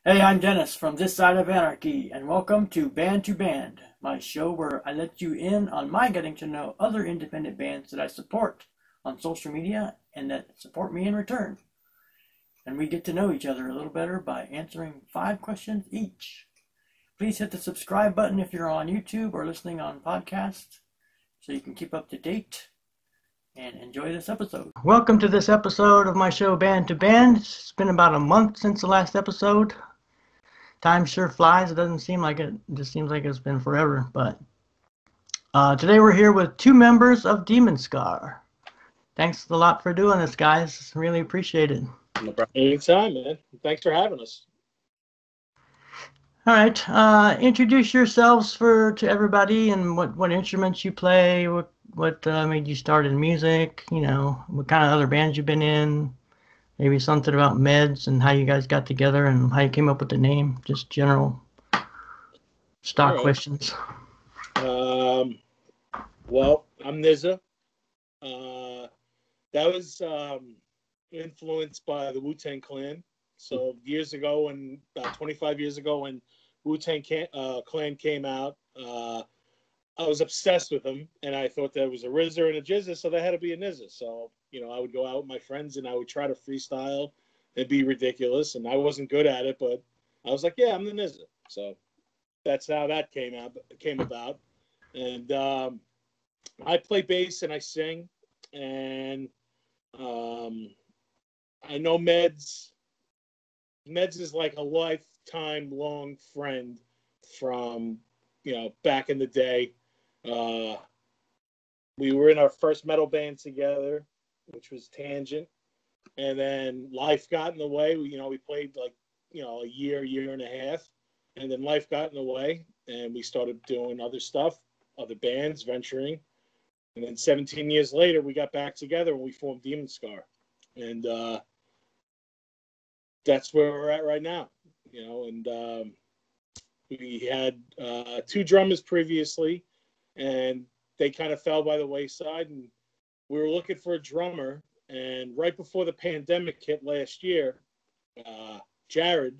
Hey, I'm Dennis from This Side of Anarchy, and welcome to Band, my show where I let you in on my getting to know other independent bands that I support on social media and that support me in return. And we get to know each other a little better by answering 5 questions each. Please hit the subscribe button if you're on YouTube or listening on podcast so you can keep up to date and enjoy this episode. Welcome to this episode of my show Band. It's been about a month since the last episode. Time sure flies. It doesn't seem like it. It just seems like it's been forever. But today we're here with 2 members of DemonScar. Thanks a lot for doing this, guys. Really appreciate it. No problem. Anytime, man. Thanks for having us. All right. Introduce yourselves to everybody and what instruments you play, what made you start in music, what kind of other bands you've been in. Maybe something about meds and how you guys got together and how you came up with the name. Just general stock questions. Well, I'm Nizza. That was influenced by the Wu-Tang Clan. So about 25 years ago, when Wu-Tang Clan came out, I was obsessed with them, and I thought there was a RZA and a Jizza, so there had to be a Nizza. So, I would go out with my friends, and I would try to freestyle and be ridiculous, and I wasn't good at it, but I was like, yeah, I'm the Nizza. So that's how that came about. And I play bass and I sing, and I know Meds. Meds is like a lifetime long friend from, back in the day. We were in our first metal band together, which was Tangent. And then life got in the way. We played like, a year and a half. And then life got in the way. And we started doing other stuff, other bands, venturing. And then 17 years later, we got back together and we formed DemonScar. And that's where we're at right now. And we had 2 drummers previously, and they kind of fell by the wayside. And we were looking for a drummer. And right before the pandemic hit last year, Jared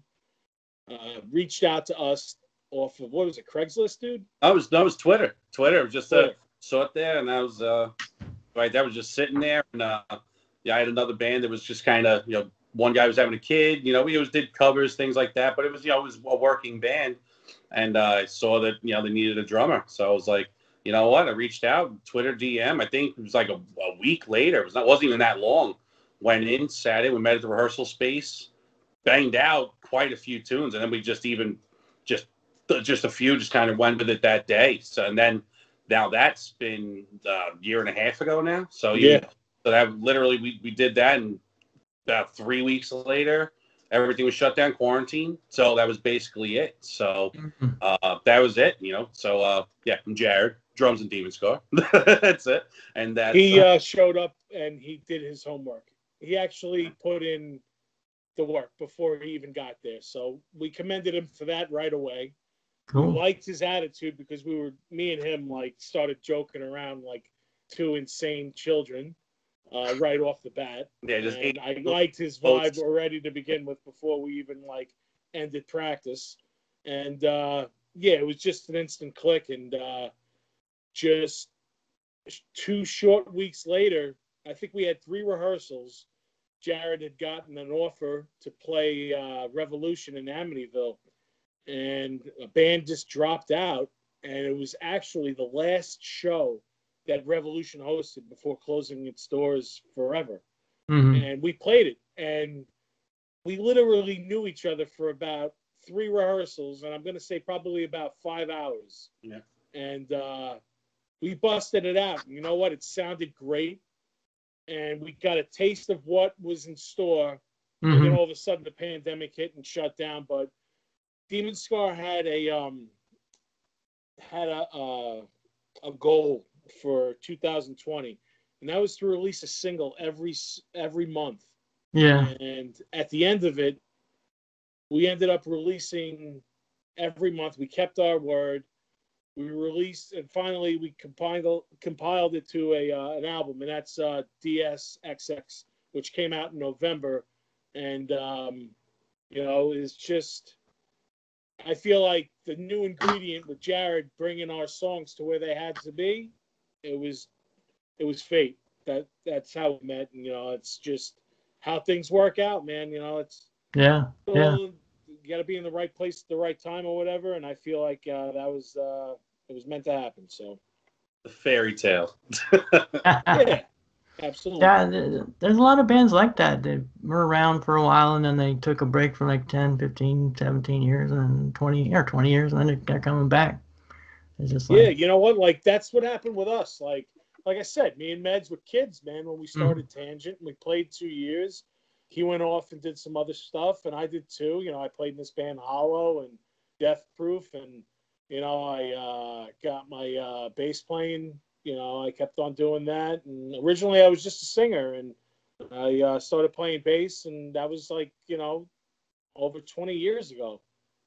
reached out to us off of, what was it, Craigslist, dude? That was Twitter. Twitter was just saw it there, and that was right. That was just sitting there, and I had another band that was just kind of, one guy was having a kid. We always did covers, things like that, but it was, it was a working band, and I saw that they needed a drummer, so I was like, you know what? I reached out, Twitter DM. I think it was like a week later. It wasn't even that long. Went in, sat in. We met at the rehearsal space, banged out quite a few tunes, and then we just a few just kind of went with it that day. So and then now that's been a year and a half ago now. So yeah. So that literally we did that, and about 3 weeks later, everything was shut down, quarantine. So that was basically it. So that was it. So yeah, I'm Jared. Drums and DemonScar. That's it. And that he showed up and he did his homework. He actually put in the work before he even got there. So we commended him for that right away. Cool. We liked his attitude because me and him started joking around like 2 insane children right off the bat. Yeah, and I liked his vibe already to begin with before we even ended practice. And it was just an instant click. And just 2 short weeks later, I think we had 3 rehearsals. Jared had gotten an offer to play Revolution in Amityville, and a band just dropped out, and it was actually the last show that Revolution hosted before closing its doors forever. Mm-hmm. And we played it, and we literally knew each other for about 3 rehearsals, and I'm going to say probably about 5 hours. Yeah. And we busted it out. You know what? It sounded great. And we got a taste of what was in store. Mm-hmm. And then all of a sudden the pandemic hit and shut down. But DemonScar had a goal for 2020. And that was to release a single every month. Yeah. And at the end of it, we ended up releasing every month. We kept our word. We released, and finally we compiled it to an album, and that's DSXX, which came out in November. And You know, is just, I feel like the new ingredient with Jared bringing our songs to where they had to be, it was fate. That's how we met, and it's just how things work out, man. It's Yeah. you got to be in the right place at the right time or whatever, and I feel like that was it was meant to happen. So The fairy tale. yeah, absolutely. Yeah, there's a lot of bands like that. They were around for a while and then they took a break for like 10, 15, 17 years and then 20 years and then they're coming back. It's just Yeah, like, you know what? Like that's what happened with us. Like I said, me and Meds were kids, man, when we started Tangent. We played 2 years. He went off and did some other stuff, and I did too. I played in this band Hollow and Death Proof, and I got my bass playing. I kept on doing that, and originally I was just a singer, and I started playing bass, and that was like over 20 years ago.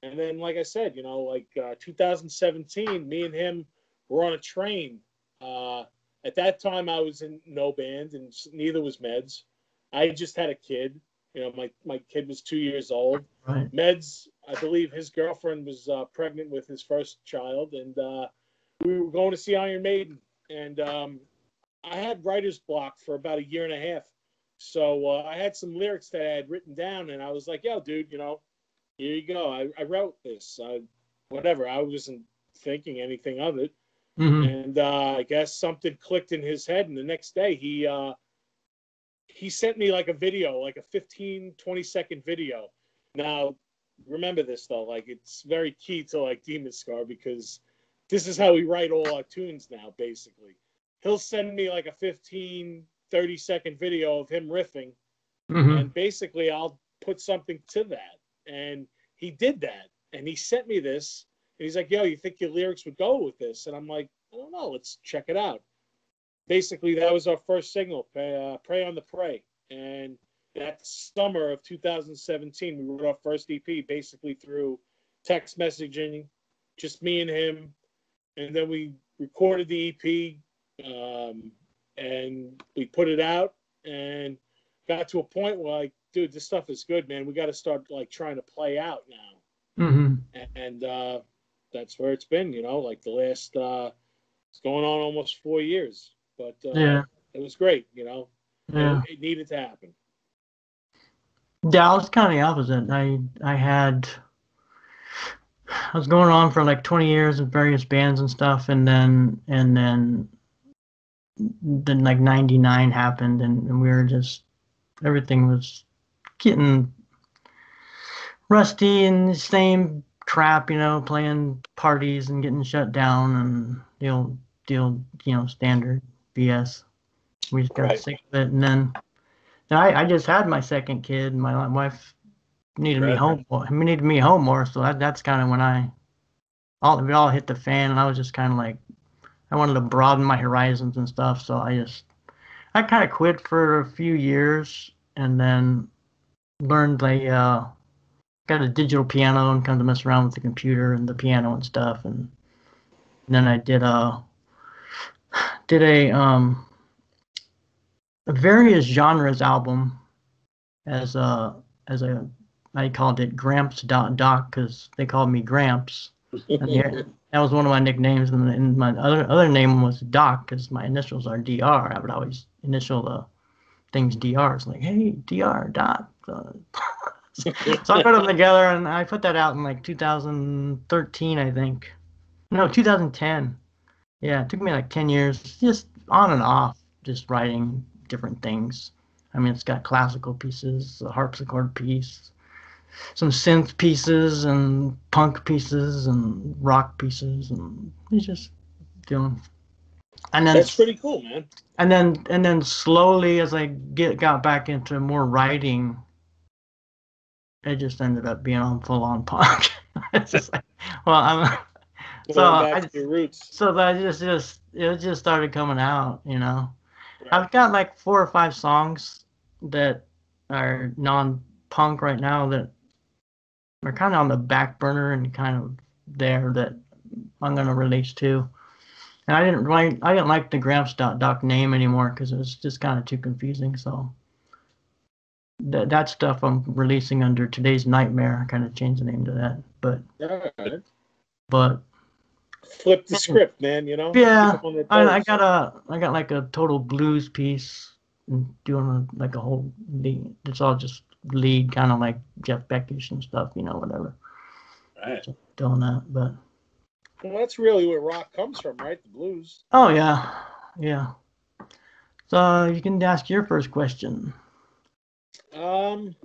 And then, like I said, 2017, me and him were on a train. At that time, I was in no band, and neither was Meds. I just had a kid. My kid was 2 years old. right. Meds, I believe his girlfriend was pregnant with his first child, and we were going to see Iron Maiden. And I had writer's block for about a year and a half. So I had some lyrics that I had written down, and I was like, yo, dude, here you go. I wrote this. Whatever. I wasn't thinking anything of it. And I guess something clicked in his head. And the next day, he sent me like a video, like a 15, 20-second video. Now, remember this, though. Like, it's very key to, like, DemonScar because this is how we write all our tunes now, basically. He'll send me, like, a 15, 30-second video of him riffing. And basically, I'll put something to that. And he did that. And he sent me this. And he's like, yo, you think your lyrics would go with this? And I'm like, I don't know. Let's check it out. Basically, that was our first single, Pray on the Prey. And that summer of 2017, we wrote our first EP basically through text messaging, just me and him. And then we recorded the EP and we put it out and got to a point where, like, dude, this stuff is good, man. We got to start like trying to play out now. And that's where it's been, like the last, it's going on almost 4 years, but it was great, Yeah. It needed to happen. Yeah, I was kind of the opposite. I was going on for like 20 years with various bands and stuff, and then like 99 happened and we were just, everything was getting rusty and the same crap, playing parties and getting shut down and the old standard BS. We just got sick of it. And then I just had my second kid and my wife needed me home. Needed me home more. So that's kind of when we all hit the fan, and I was just kind of like, I wanted to broaden my horizons and stuff. So I kind of quit for a few years and then learned got a digital piano and kind of mess around with the computer and the piano and stuff. And then I did a various genres album as I called it Gramps Doc because they called me Gramps. And that was one of my nicknames, and my other name was Doc because my initials are DR. I would always initial the things DR. It's like, hey, DR, Doc. So I put them together, and I put that out in like 2013, I think. No, 2010. Yeah, it took me like 10 years, just on and off, just writing different things. I mean, it's got classical pieces, a harpsichord piece, some synth pieces, and punk pieces, and rock pieces, and it's just doing. And then that's pretty cool, man. And then slowly, as I got back into more writing, it just ended up being on full on punk. It's just like, well, I'm Going back to your roots. So that it just started coming out, Right. I've got like 4 or 5 songs that are non-punk right now that are kind of on the back burner and kind of there that I'm gonna release too. And I didn't like the Gramps Doc name anymore because it was just kind of too confusing. So that stuff I'm releasing under Today's Nightmare. I kind of changed the name to that, but Right. but Flip the script, man. You know, yeah, keep them on their I toes. got like a total blues piece and doing like a whole lead. It's all just lead, kind of like Jeff Beckish and stuff, whatever. Right. So doing that, but Well, that's really where rock comes from, right? The blues. oh yeah. So you can ask your first question. Um.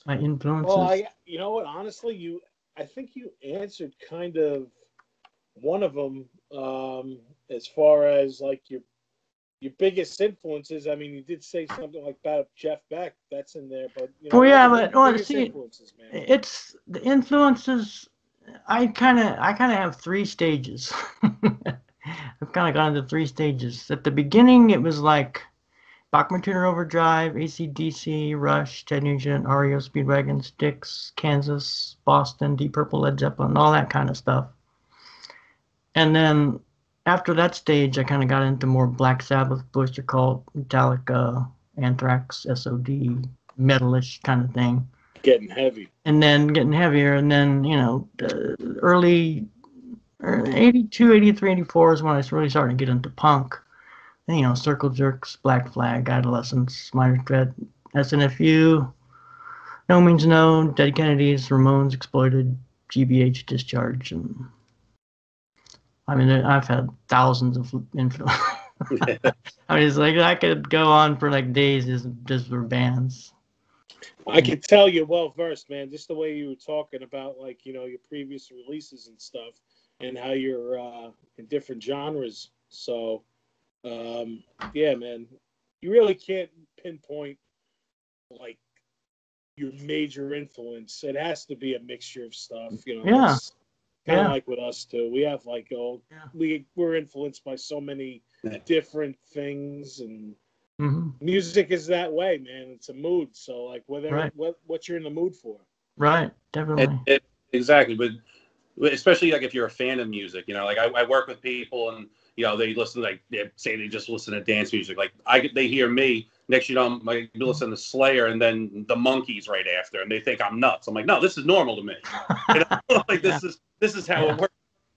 My Well, influences. you know what? Honestly, I think you answered kind of one of them. As far as like your biggest influences. I mean, you did say something like about Jeff Beck. That's in there, but you know, Well, yeah, what are but your biggest see, influences, man? it's the influences. I kind of have three stages. I've kind of gone into three stages. At the beginning, it was like Bachman Tuner Overdrive, AC/DC, Rush, Ted Nugent, REO Speedwagon, Styx, Kansas, Boston, Deep Purple, Led Zeppelin, all that kind of stuff. And then after that stage, I kind of got into more Black Sabbath, Butcher Cult, Metallica, Anthrax, SOD, metalish kind of thing. Getting heavy. And then getting heavier. And then, early 82, 83, 84 is when I really started to get into punk. And, Circle Jerks, Black Flag, Adolescence, Minor Threat, SNFU, No Means No, Dead Kennedys, Ramones, Exploited, GBH, Discharge, and I mean, I've had thousands of influence. I mean, it's like I could go on for like days just for bands. I can tell you're well versed, man. Just the way you were talking about, like, you know, your previous releases and stuff, and how you're in different genres. So, yeah, man, you really can't pinpoint like your major influence. It has to be a mixture of stuff. You know, Yeah, that's kind of yeah, like with us too. We have like yeah. we're influenced by so many Yeah. different things, and Mm-hmm. music is that way, man. It's a mood. So like whether Right, what you're in the mood for. right, It, definitely. it, exactly, but especially like if you're a fan of music, like I work with people and they listen like they say they just listen to dance music. Like they hear me next, like they listen to Slayer and then the Monkees right after, and they think I'm nuts. I'm like, no, this is normal to me. Like Yeah, this is how yeah, it works.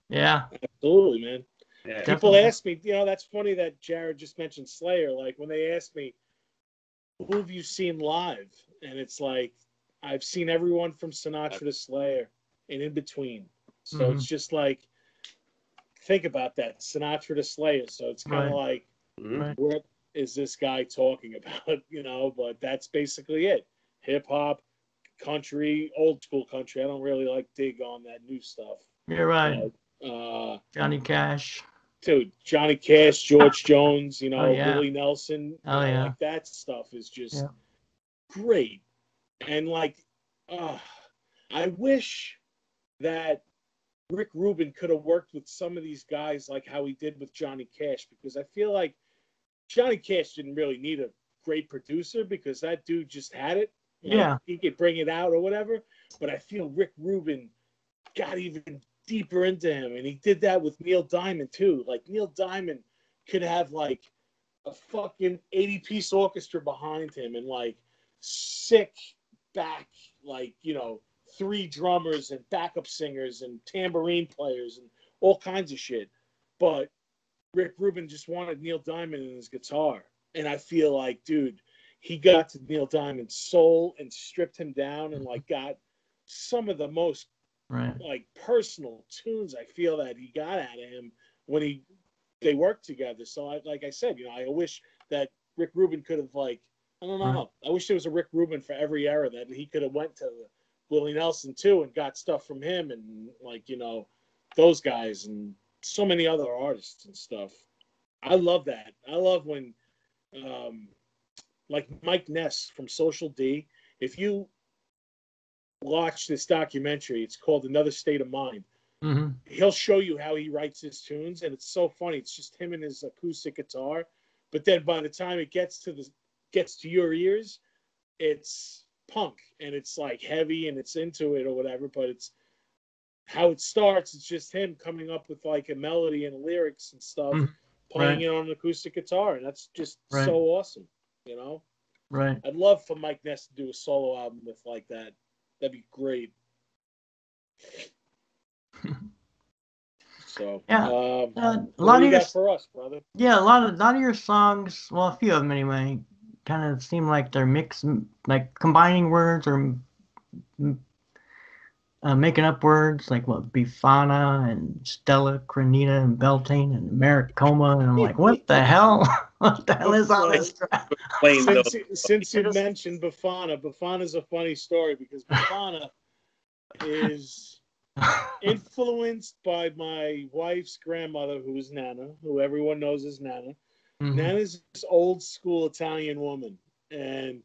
yeah, Absolutely, man. Yeah. People definitely. ask me, that's funny that Jared just mentioned Slayer. Like when they ask me, who have you seen live? And it's like, I've seen everyone from Sinatra to Slayer and in between. So Mm-hmm. it's just like, think about that, Sinatra to Slayer. So it's kind of Right, like, Mhm. right, what is this guy talking about? But that's basically it. Hip hop, country, old school country. I don't really like dig on that new stuff. you're right. But Johnny Cash. dude, Johnny Cash, George Jones, Oh yeah, Willie Nelson, oh yeah, like that stuff is just yeah. great. And like, uh, I wish that Rick Rubin could have worked with some of these guys like how he did with Johnny Cash, because I feel like Johnny Cash didn't really need a great producer because that dude just had it. Like Yeah, he could bring it out or whatever. But I feel Rick Rubin got even deeper into him, and he did that with Neil Diamond too. Like Neil Diamond could have like a fucking 80-piece orchestra behind him and like sick back, like, three drummers and backup singers and tambourine players and all kinds of shit. But Rick Rubin just wanted Neil Diamond and his guitar. And I feel like, dude, he got to Neil Diamond's soul and stripped him down and like got some of the most right. like personal tunes I feel that he got out of him when they worked together. So like I said, I wish that Rick Rubin could have like, I don't Right. know. I wish there was a Rick Rubin for every era, that he could have went to Willie Nelson too and got stuff from him and like, those guys and so many other artists and stuff. I love that. I love when um like Mike Ness from Social D, if you watch this documentary, it's called Another State of Mind. Mm-hmm. He'll show you how he writes his tunes, and it's so funny. It's just him and his acoustic guitar, but then by the time it gets to your ears, it's punk and it's like heavy and it's into it or whatever. But it's how it starts. It's just him coming up with like a melody and lyrics and stuff, Mm-hmm. playing Right, it on an acoustic guitar, and that's just right. so awesome. You know? Right. I'd love for Mike Ness to do a solo album with like that. That'd be great. So, Yeah. what A do lot you of your got for us, brother? Yeah, a lot of your songs, well, a few of them anyway, kind of seem like they're like combining words or making up words, like what Bifana and Stella, Crenita and Beltane and Maricoma, and I'm like, what the hell? What the hell is all this crap? Since you mentioned Bafana's a funny story because Bafana is influenced by my wife's grandmother, who is Nana, who everyone knows as Nana. Mm-hmm. Nana's this old school Italian woman, and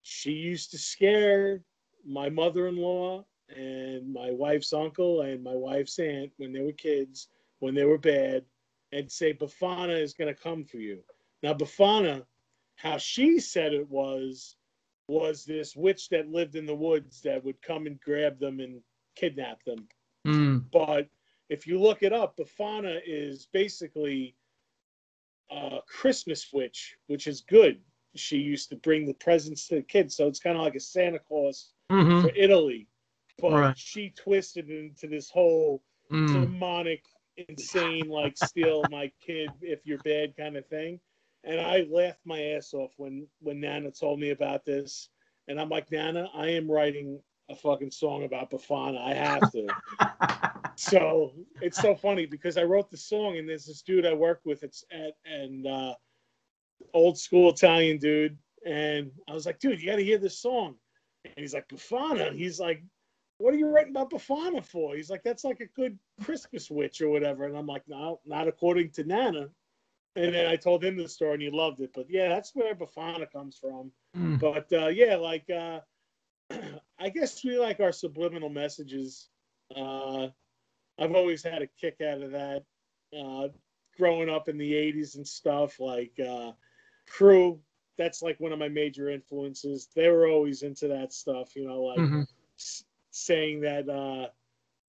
she used to scare my mother-in-law and my wife's uncle and my wife's aunt when they were kids, when they were bad, and say Bafana is going to come for you. Now, Bafana, how she said it was this witch that lived in the woods that would come and grab them and kidnap them. But if you look it up, Bafana is basically a Christmas witch, which is good. She used to bring the presents to the kids, so it's kind of like a Santa Claus for Italy. But she twisted it into this whole demonic, insane, like steal my kid if you're bad kind of thing. And I laughed my ass off when Nana told me about this. And I'm like, Nana, I am writing a fucking song about Bafana. I have to. So it's so funny because I wrote the song and there's this dude I work with. Old school Italian dude. And I was like, dude, you got to hear this song. And he's like, Bafana. He's like, what are you writing about Bafana for? He's like, that's like a good Christmas witch or whatever. And I'm like, no, not according to Nana. And then I told him the story and he loved it. But yeah, that's where Bafana comes from. But yeah, like, I guess we like our subliminal messages. I've always had a kick out of that. Growing up in the 80s and stuff, like Crew, that's like one of my major influences. They were always into that stuff, you know, like saying that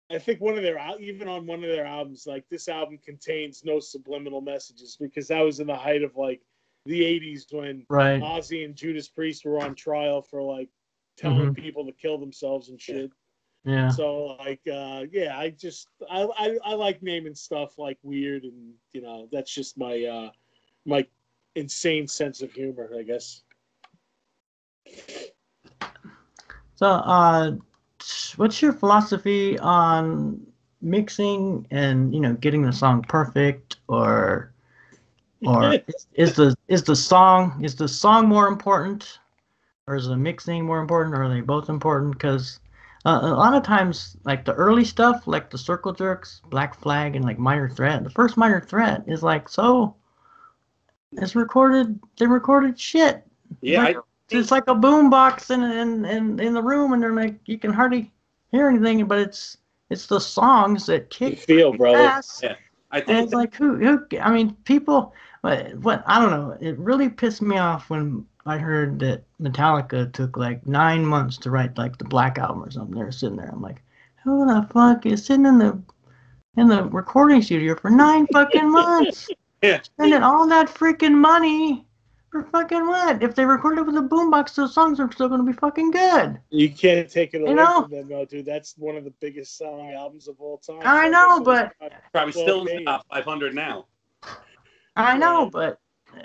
I think even on one of their albums, like this album contains no subliminal messages because that was in the height of like the 80s when Ozzy and Judas Priest were on trial for like telling people to kill themselves and shit. Yeah. So like, yeah, I like naming stuff like weird and you know that's just my my insane sense of humor, I guess. So, what's your philosophy on mixing and getting the song perfect, or is the song more important, or is the mixing more important, or are they both important? Because a lot of times, like the early stuff, like the Circle Jerks, Black Flag, and like Minor Threat, the first Minor Threat is like they recorded shit. Yeah, It's like a boombox in the room, and they're like you can hardly hear anything, but it's the songs that kick you feel, brother. ass. Yeah, I think and it's like who I mean, people. What I don't know. It really pissed me off when I heard that Metallica took like 9 months to write like the Black Album or something. They're sitting there. I'm like, who the fuck is sitting in the recording studio for 9 fucking months? Yeah. Spending all that freaking money for fucking what? If they recorded it with a boombox, those songs are still going to be fucking good. You can't take it away from them, though, dude. That's one of the biggest selling albums of all time. I know, but probably still in the top 500 now. I know, but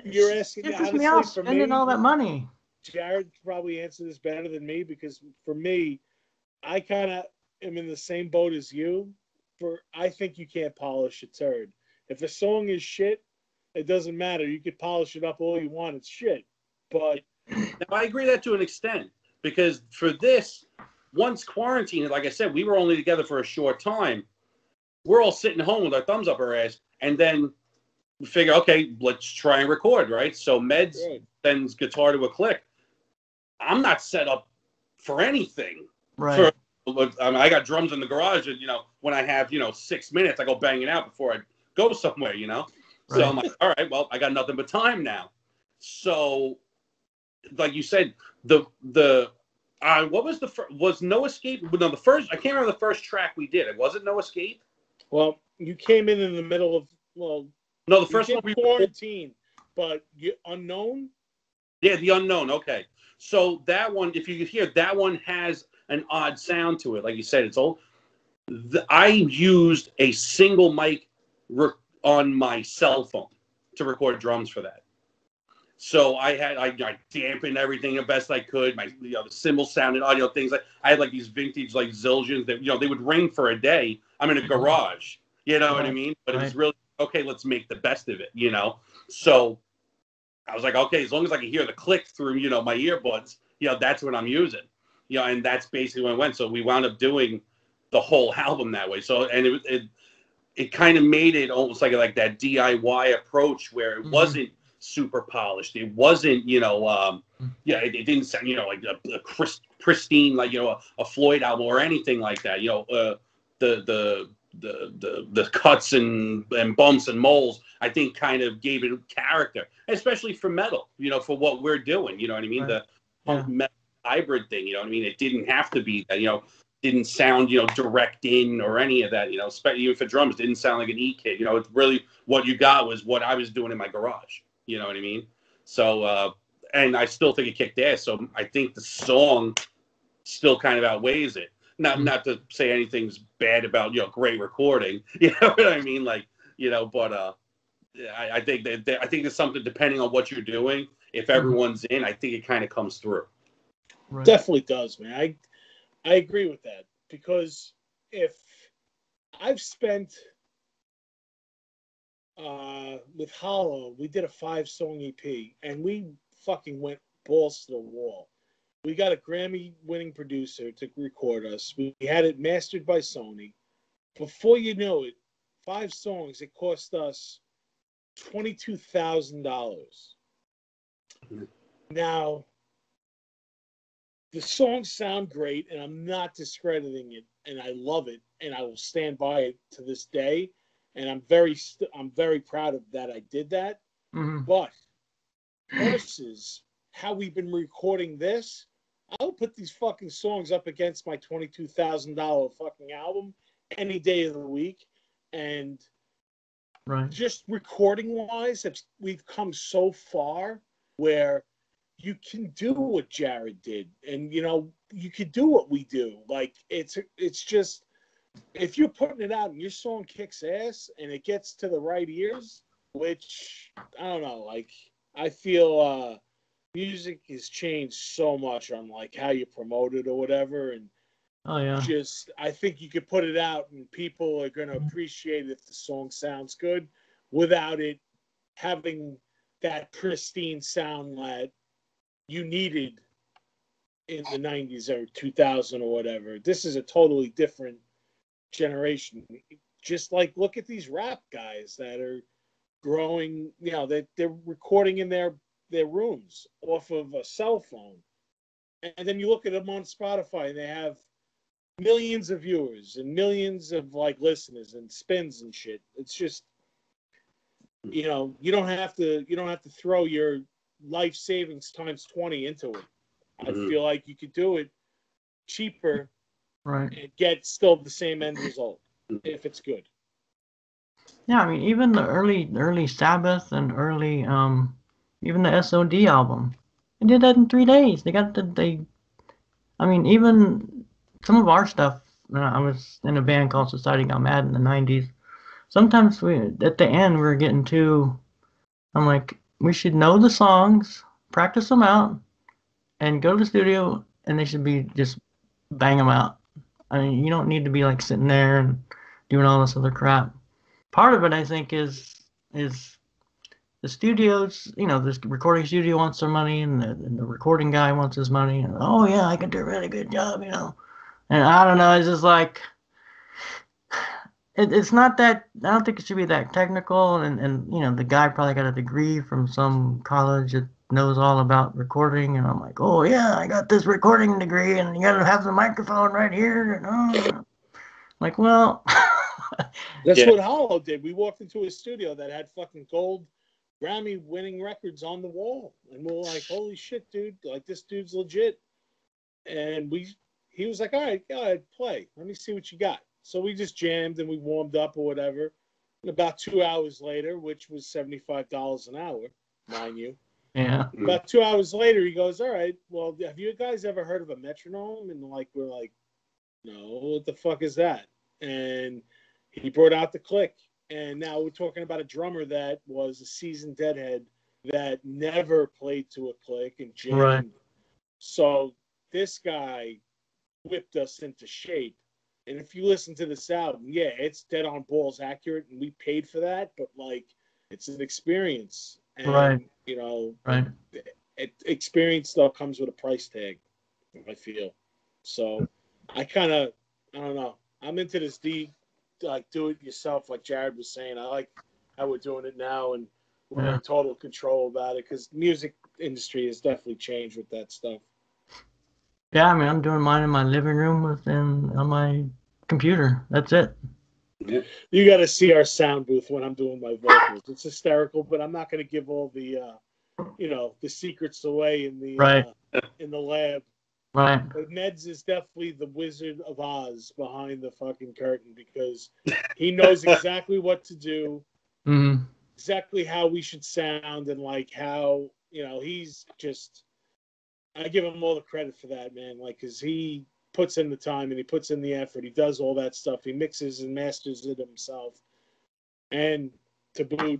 you're asking it pisses me off spending all that money. Jared could probably answer this better than me because for me, I kind of am in the same boat as you. I think you can't polish a turd. If a song is shit, it doesn't matter. You could polish it up all you want. It's shit. But now, I agree that to an extent because for this, once quarantine, like I said, we were only together for a short time. We're all sitting home with our thumbs up our ass, and then we figure, okay, let's try and record, right? So Meds sends guitar to a click. I'm not set up for anything. Right. I got drums in the garage, and when I have 6 minutes, I go banging out before I go somewhere, Right. So I'm like, all right, well, I got nothing but time now. So, like you said, what was was No Escape? No, the first. I can't remember the first track we did. Was it No Escape? Well, you came in the middle of no, the first one we quarantine, but Unknown. Yeah, The Unknown. Okay. So that one, if you could hear, that one has an odd sound to it. Like you said, it's old. I used a single mic on my cell phone to record drums for that. So I dampened everything the best I could. The cymbals sounded audio things. I had like these vintage like Zildjians that they would ring for a day. I'm in a garage, you know what I mean? But it was really okay. Let's make the best of it, So I was like, okay, as long as I can hear the click through my earbuds, that's what I'm using, and that's basically when it went. So we wound up doing the whole album that way. So and it kind of made it almost like that DIY approach where it wasn't super polished. It wasn't, it didn't sound, like a pristine, like, a Floyd album or anything like that. The cuts and bumps and moles, I think, kind of gave it character, especially for metal, for what we're doing. You know what I mean? Right. The punk metal hybrid thing, you know what I mean? It didn't have to be that, didn't sound, direct in or any of that, even for drums, didn't sound like an E-kit. It's really what you got was what I was doing in my garage. You know what I mean? So, and I still think it kicked ass. So I think the song still kind of outweighs it. Not to say anything's bad about, great recording. You know what I mean? Like, but I think I think it's something depending on what you're doing. If everyone's in, I think it kind of comes through. Right. Definitely does, man. I agree with that, because if I've spent with Hollow, we did a 5-song EP, and we fucking went balls to the wall. We got a Grammy-winning producer to record us. We had it mastered by Sony. Before you know it, 5 songs, it cost us $22,000. Now, the songs sound great, and I'm not discrediting it, and I love it, and I will stand by it to this day. And I'm very proud of that. I did that. But versus how we've been recording this, I'll put these fucking songs up against my $22,000 fucking album any day of the week. And just recording wise, we've come so far where you can do what Jared did, and you could do what we do. Like it's just, if you're putting it out and your song kicks ass and it gets to the right ears, which I don't know, like I feel music has changed so much on like how you promote it or whatever, and just I think you could put it out and people are going to appreciate it if the song sounds good without it having that pristine sound that you needed in the 90s or 2000 or whatever. This is a totally different generation. Just like look at these rap guys that are growing, they're recording in their rooms off of a cell phone, and then you look at them on Spotify and they have millions of viewers and millions of like listeners and spins and shit. It's just, you don't have to throw your life savings times 20 into it. I feel like you could do it cheaper, and get still the same end result if it's good. Yeah, I mean, even the early Sabbath and early even the SOD album, they did that in 3 days. I mean, even some of our stuff. I was in a band called Society Got Mad in the 90s. Sometimes at the end we were getting too. I'm like, we should know the songs, practice them out, and go to the studio, and they should be just bang them out. I mean, you don't need to be like sitting there and doing all this other crap. Part of it, I think, is the studios. This recording studio wants their money, and the recording guy wants his money. And oh yeah, I can do a really good job, And I don't know, it's just like it's not that. I don't think it should be that technical. And the guy probably got a degree from some college that knows all about recording. And I'm like, oh yeah, I got this recording degree, and you gotta have the microphone right here. And like, well. That's what Hollow did. We walked into a studio that had fucking gold Grammy-winning records on the wall, and we were like, "Holy shit, dude! Like this dude's legit." And he was like, "All right, go ahead, play. Let me see what you got." So we just jammed and we warmed up or whatever. And about 2 hours later, which was $75 an hour, mind you, Yeah. About 2 hours later, he goes, all right, well, have you guys ever heard of a metronome? And like, we're like, no, what the fuck is that? And he brought out the click. And now we're talking about a drummer that was a seasoned deadhead that never played to a click and jammed. Right. So this guy whipped us into shape. And if you listen to this album, yeah, it's dead on balls accurate, and we paid for that, but like, it's an experience. And, Right. you know, Right. experience stuff comes with a price tag, I feel. So I don't know. I'm into this like do it yourself, like Jared was saying. I like how we're doing it now, and we're in total control about it, because music industry has definitely changed with that stuff. Yeah, I mean, I'm doing mine in my living room on my computer. That's it. Yeah. You got to see our sound booth when I'm doing my vocals. It's hysterical, but I'm not going to give all the the secrets away in the lab. Right. But Ned's is definitely the Wizard of Oz behind the fucking curtain, because he knows exactly what to do, exactly how we should sound, and like how, he's just, I give him all the credit for that, man. Like, because he puts in the time and he puts in the effort. He does all that stuff. He mixes and masters it himself. And to boot,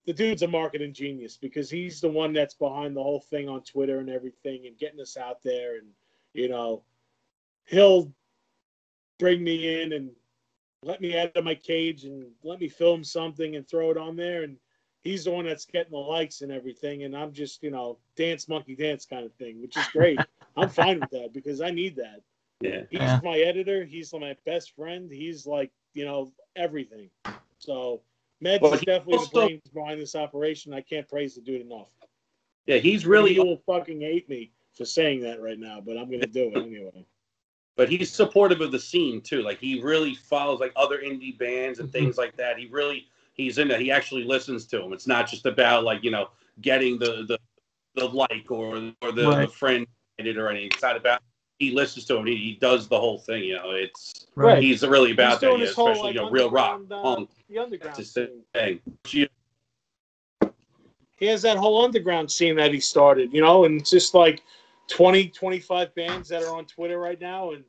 the dude's a marketing genius, because he's the one that's behind the whole thing on Twitter and everything, and getting us out there. And, he'll bring me in and let me out of my cage and let me film something and throw it on there. And he's the one that's getting the likes and everything. And I'm just, dance monkey dance kind of thing, which is great. I'm fine with that, because I need that. Yeah. He's my editor. He's my best friend. He's like, everything. So Meds is definitely the brains behind this operation. I can't praise the dude enough. Yeah, he's really. You will fucking hate me for saying that right now, but I'm going to do it anyway. But he's supportive of the scene too. Like, he really follows like other indie bands and things like that. He's in it. He actually listens to them. It's not just about like, getting the like or the friend or anything. It's not about, he listens to him. He does the whole thing. It's Right. He's really about he's that. Doing his whole, especially like, real rock, punk, the underground scene. thing. He has that whole underground scene that he started, and it's just like 20, 25 bands that are on Twitter right now, and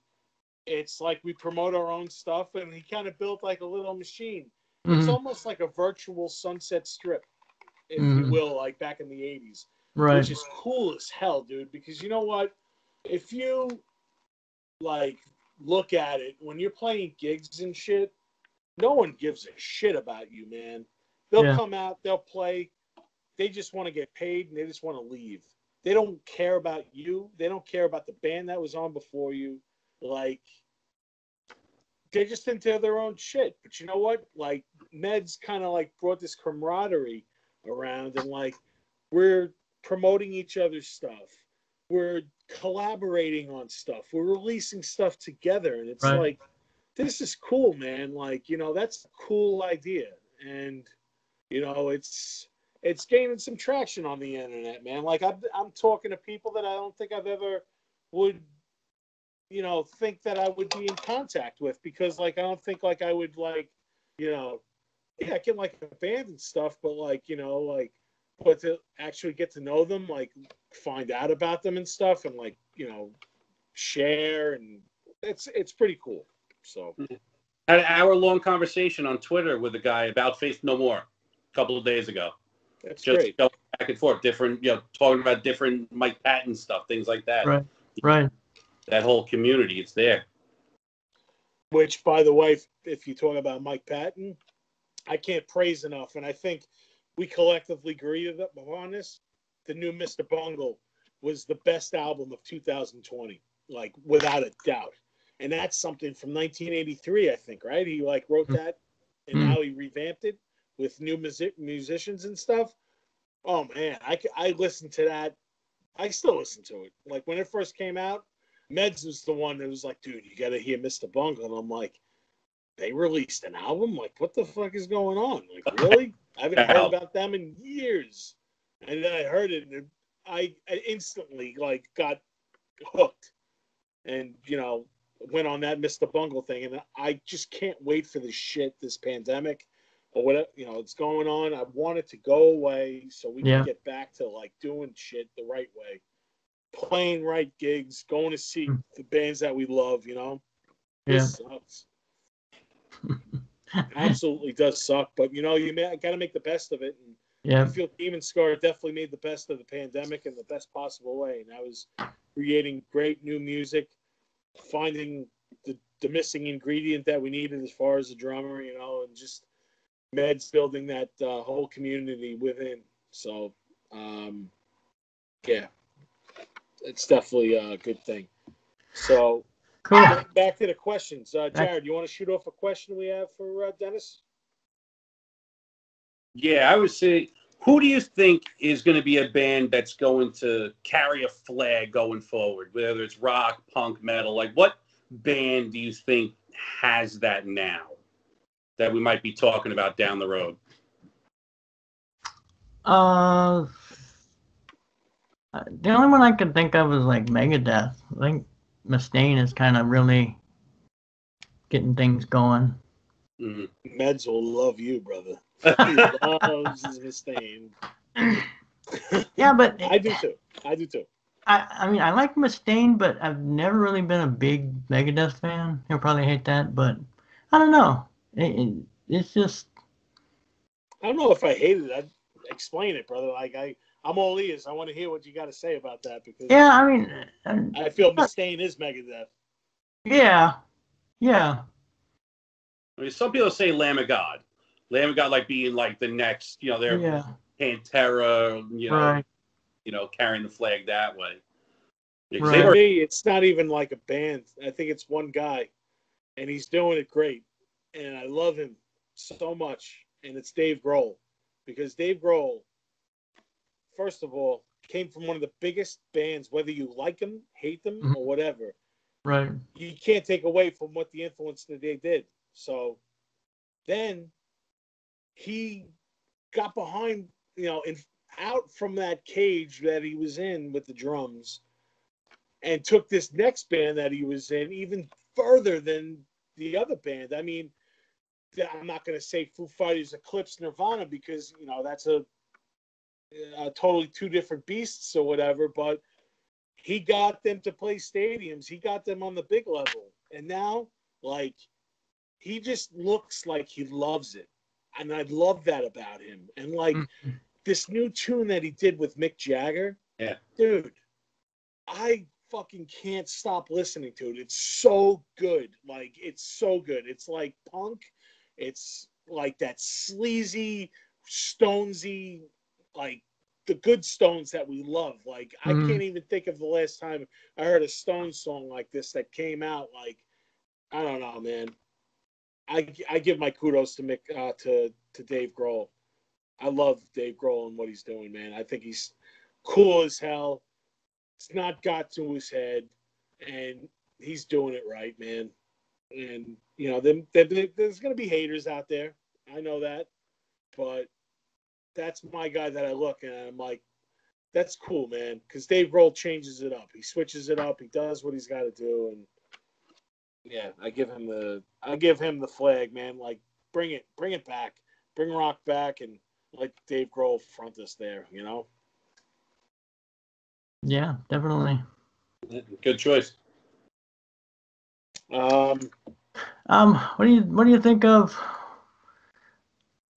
it's like we promote our own stuff, and he kind of built like a little machine. It's almost like a virtual Sunset Strip, if you will, like back in the 80s. Right. Which is cool as hell, dude, because you know what? If you, like, look at it, when you're playing gigs and shit, no one gives a shit about you, man. They'll come out, they'll play. They just want to get paid, and they just want to leave. They don't care about you. They don't care about the band that was on before you. Like, they're just into their own shit. But you know what? Like, Meds kind of like brought this camaraderie around, and like, we're promoting each other's stuff. We're collaborating on stuff. We're releasing stuff together, and it's like, this is cool, man. Like, that's a cool idea, and it's gaining some traction on the internet, man. Like, I'm talking to people that I don't think I've ever would, think that I would be in contact with, because like, I don't think like I would like, yeah, I can like a band and stuff, but like, but to actually get to know them, like find out about them and stuff, and like, share, and it's pretty cool. So had an hour-long conversation on Twitter with a guy about Faith No More a couple of days ago. That's just great. Going back and forth, different, talking about different Mike Patton stuff, things like that. Right. That whole community, it's there. Which, by the way, if you talk about Mike Patton, I can't praise enough, and I think we collectively agree upon this. The new Mr. Bungle was the best album of 2020, like without a doubt. And that's something from 1983, I think, right? He like wrote that, and now he revamped it with new musicians and stuff. Oh man, I listened to that. I still listen to it. Like when it first came out, Meds was the one that was like, dude, you got to hear Mr. Bungle. And I'm like, they released an album? Like, what the fuck is going on? Like, really? I haven't heard about them in years. And then I heard it, and I instantly like got hooked, and went on that Mr. Bungle thing. And I just can't wait for this shit, this pandemic, or whatever, it's going on. I want it to go away so we can Yeah. get back to like doing shit the right way, playing right gigs, going to see the bands that we love. This sucks. Absolutely does suck, but you got to make the best of it. And Yeah. I feel DemonScar definitely made the best of the pandemic in the best possible way, and that was creating great new music, finding the missing ingredient that we needed as far as a drummer, and just Meds building that whole community within. So, yeah, it's definitely a good thing. So, Cool. back to the questions. Jared, you want to shoot off a question we have for Dennis? Yeah, I would say, who do you think is going to be a band that's going to carry a flag going forward, whether it's rock, punk, metal? Like, what band do you think has that now that we might be talking about down the road? The only one I could think of is like Megadeth. I think Mustaine is kind of really getting things going. Mm-hmm. Meds will love you, brother. He loves Mustaine. Yeah, but I do too. I mean, I like Mustaine, but I've never really been a big Megadeth fan. He'll probably hate that, but I don't know. It's just. I don't know if I hate it. I'd explain it, brother. Like I'm all ears. I want to hear what you got to say about that because Yeah, I mean, I feel Mustaine is Megadeth. Yeah. I mean, some people say Lamb of God. Lamb of God, like being like the next, they're Pantera, Right. Carrying the flag that way. Right. For me, it's not even like a band. I think it's one guy, and he's doing it great, and I love him so much. And it's Dave Grohl, because Dave Grohl, first of all, came from one of the biggest bands. Whether you like them, hate them, or whatever, Right. You can't take away from what the influence that they did. So then he got behind, out from that cage that he was in with the drums, and took this next band that he was in even further than the other band. I mean, I'm not going to say Foo Fighters eclipsed Nirvana because, that's a totally two different beasts or whatever, but he got them to play stadiums. He got them on the big level. And now, like, he just looks like he loves it. And I love that about him. And, like, this new tune that he did with Mick Jagger, dude, I fucking can't stop listening to it. It's so good. Like, it's so good. It's like punk. It's like that sleazy, stonesy, like the good Stones that we love. Like, I can't even think of the last time I heard a Stones song like this that came out. Like, I don't know, man. I give my kudos to Mick to Dave Grohl. I love Dave Grohl and what he's doing, man. I think he's cool as hell. It's not got to his head, and he's doing it right, man. And, there's going to be haters out there. I know that. But that's my guy that I look and I'm like, that's cool, man. Because Dave Grohl changes it up. He switches it up. He does what he's got to do. And, yeah, I give him the flag, man. Like, bring it back. Bring rock back and let Dave Grohl front us there, Yeah, definitely. Good choice. What do you think of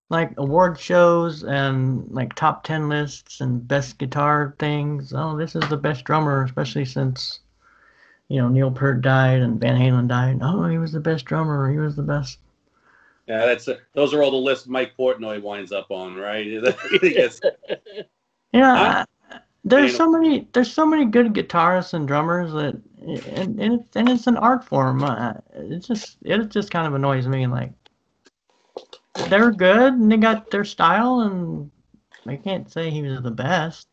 like award shows and like top 10 lists and best guitar things? Oh, this is the best drummer, especially since Neil Peart died and Van Halen died. Oh, he was the best drummer. He was the best. Yeah, those are all the lists Mike Portnoy winds up on, right? Yeah, there's so many good guitarists and drummers that, and it's an art form. It just kind of annoys me. Like, they're good and they got their style, and I can't say he was the best.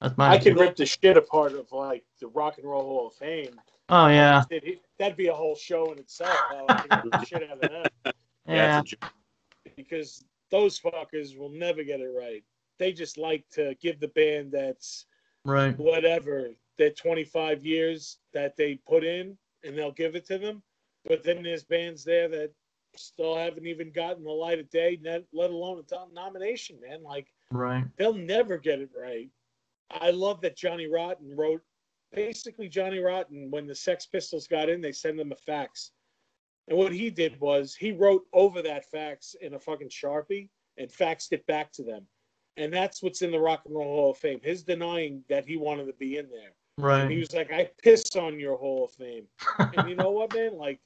That's my. I can rip the shit apart of like the Rock and Roll Hall of Fame. Oh yeah. That'd be a whole show in itself. I can rip the shit out of them. Yeah. Because those fuckers will never get it right. They just like to give the band that's right, whatever, their 25 years that they put in, and they'll give it to them. But then there's bands there that still haven't even gotten the light of day, let alone a nomination, man. Like, Right. they'll never get it right. I love that Johnny Rotten wrote. Basically, Johnny Rotten, when the Sex Pistols got in, they sent him a fax. And what he did was he wrote over that fax in a fucking Sharpie and faxed it back to them. And that's what's in the Rock and Roll Hall of Fame. His denying that he wanted to be in there. Right. And he was like, I piss on your Hall of Fame. And you know what, man? Like,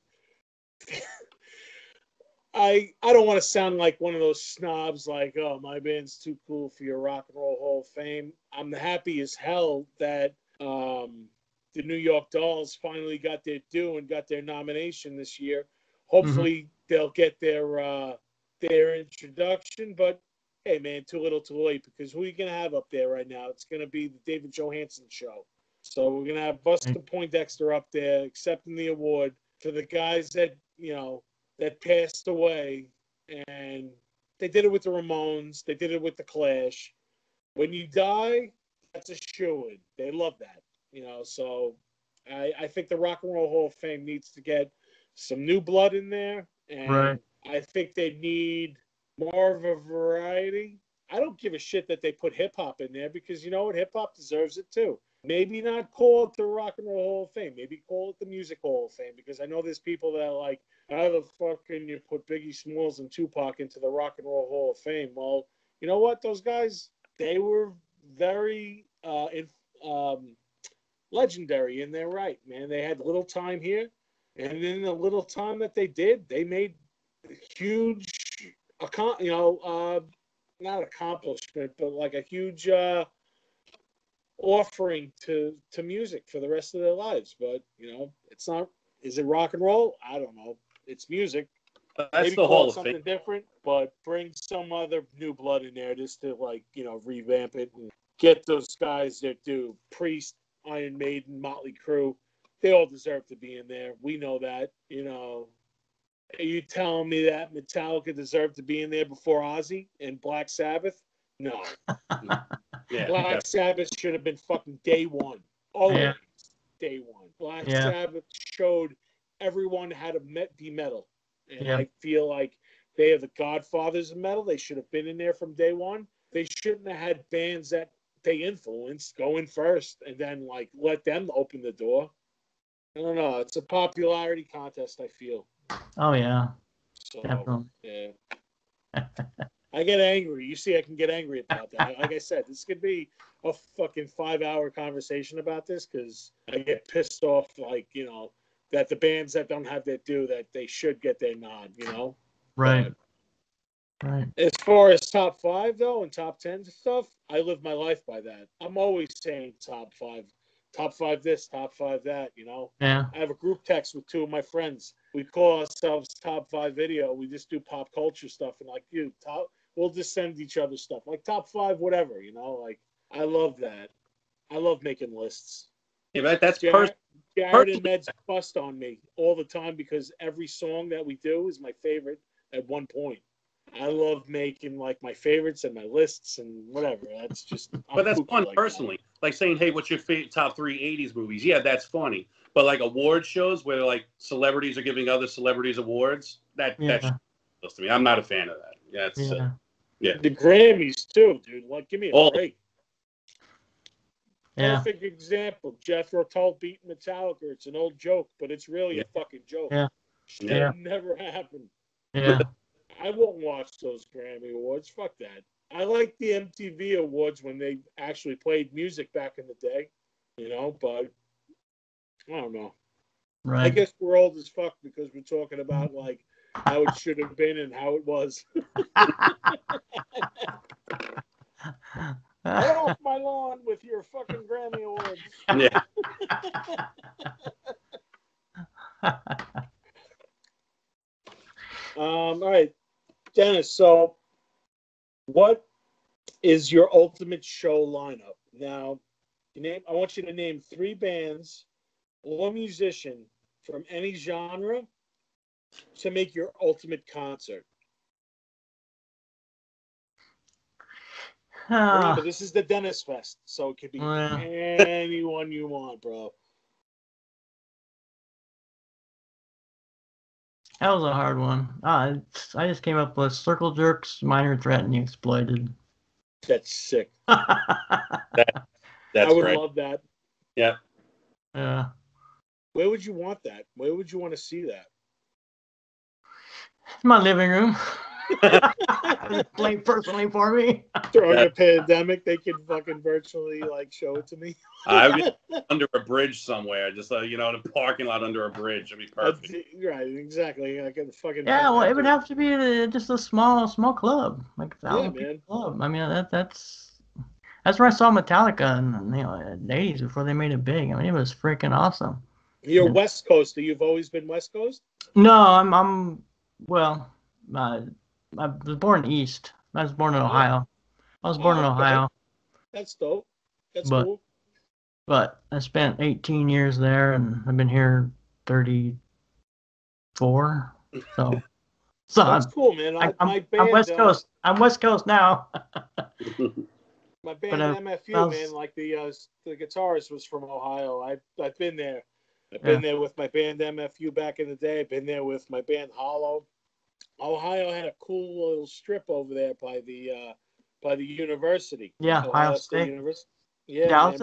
I don't want to sound like one of those snobs like, oh, my band's too cool for your Rock and Roll Hall of Fame. I'm happy as hell that the New York Dolls finally got their due and got their nomination this year. Hopefully they'll get their introduction, but hey, man, too little too late, because who are you going to have up there right now? It's going to be the David Johansen show. So we're going to have Buster Poindexter up there accepting the award for the guys that, that passed away. And they did it with the Ramones. They did it with the Clash. When you die, that's a shoo-in. They love that, So I think the Rock and Roll Hall of Fame needs to get some new blood in there. And I think they need more of a variety. I don't give a shit that they put hip-hop in there, because you know what? Hip-hop deserves it too. Maybe not call it the Rock and Roll Hall of Fame. Maybe call it the Music Hall of Fame, because I know there's people that are like, how the fuck can you put Biggie Smalls and Tupac into the Rock and Roll Hall of Fame? Well, you know what? Those guys, they were very legendary in their right, man. They had little time here, and in the little time that they did, they made huge, not accomplishment, but like a huge offering to music for the rest of their lives. But it's not. Is it rock and roll? I don't know. It's music. That's Maybe the call Hall it of something Fame. different, but bring some other new blood in there just to revamp it and get those guys their due. Priest, Iron Maiden, Motley Crue, they all deserve to be in there. We know that. Are you telling me that Metallica deserved to be in there before Ozzy and Black Sabbath? No. Black Sabbath should have been fucking day one. Always day one. Black Sabbath showed everyone how to be metal. And I feel like they are the godfathers of metal. They should have been in there from day one. They shouldn't have had bands that they influenced go in first and then let them open the door. I don't know. It's a popularity contest, I feel. Oh, yeah. So, definitely. Yeah. I get angry. You see, I can get angry about that. Like I said, this could be a fucking 5-hour conversation about this, because I get pissed off, that the bands that don't have their due, that they should get their nod, Right. But right. as far as top 5, though, and top 10 stuff, I live my life by that. I'm always saying top 5. Top 5 this, top 5 that, Yeah. I have a group text with 2 of my friends. We call ourselves Top 5 Video. We just do pop culture stuff, and we'll just send each other stuff. Like top 5, whatever, I love that. I love making lists. Yeah, but that's Jared and Med's bust on me all the time, because every song that we do is my favorite at one point. I love making my favorites and my lists and whatever. That's just. But that's fun personally. Like saying, hey, what's your top 3 '80s movies? Yeah, that's funny. But award shows where celebrities are giving other celebrities awards, that's to me. I'm not a fan of that. Yeah. The Grammys too, dude. Give me a break. Yeah. Perfect example. Jethro Tull beating Metallica. It's an old joke, but it's really a fucking joke. Yeah. Should never happen. Yeah. I won't watch those Grammy Awards. Fuck that. I like the MTV Awards when they actually played music back in the day, but I don't know. Right. I guess we're old as fuck because we're talking about how it should have been and how it was. Get off my lawn with your fucking Grammy Awards. Yeah. All right, Dennis. So, what is your ultimate show lineup? Now, I want you to name 3 bands or musician from any genre to make your ultimate concert. Remember, this is the Dennis Fest, so it could be anyone you want, bro. That was a hard one. I just came up with Circle Jerks, Minor Threat, and You Exploited. That's sick. That's I would great. love that. Yeah. Yeah. Where would you want that? Where would you want to see that? My living room. Play personally for me. During a pandemic, they could fucking virtually like show it to me. I would be under a bridge somewhere, just in a parking lot under a bridge. It'd be perfect. Right, exactly. Like in the fucking Well, it would have to be just a small club, like 1,000 man. club. I mean, that's where I saw Metallica in the '80s before they made it big. I mean, it was freaking awesome. You're West Coast. You've always been West Coast? No, I'm well. I was born east. I was born in Ohio. I was born in Ohio. That's dope. That's cool. But I spent 18 years there, and I've been here 34. So that's cool, man. I'm West Coast. I'm West Coast now. My band MFU, man, like the guitarist was from Ohio. I've been there. I've been there with my band MFU back in the day. I've been there with my band Hollow. Ohio had a cool little strip over there by the university. Yeah, Ohio State University. Yeah, I was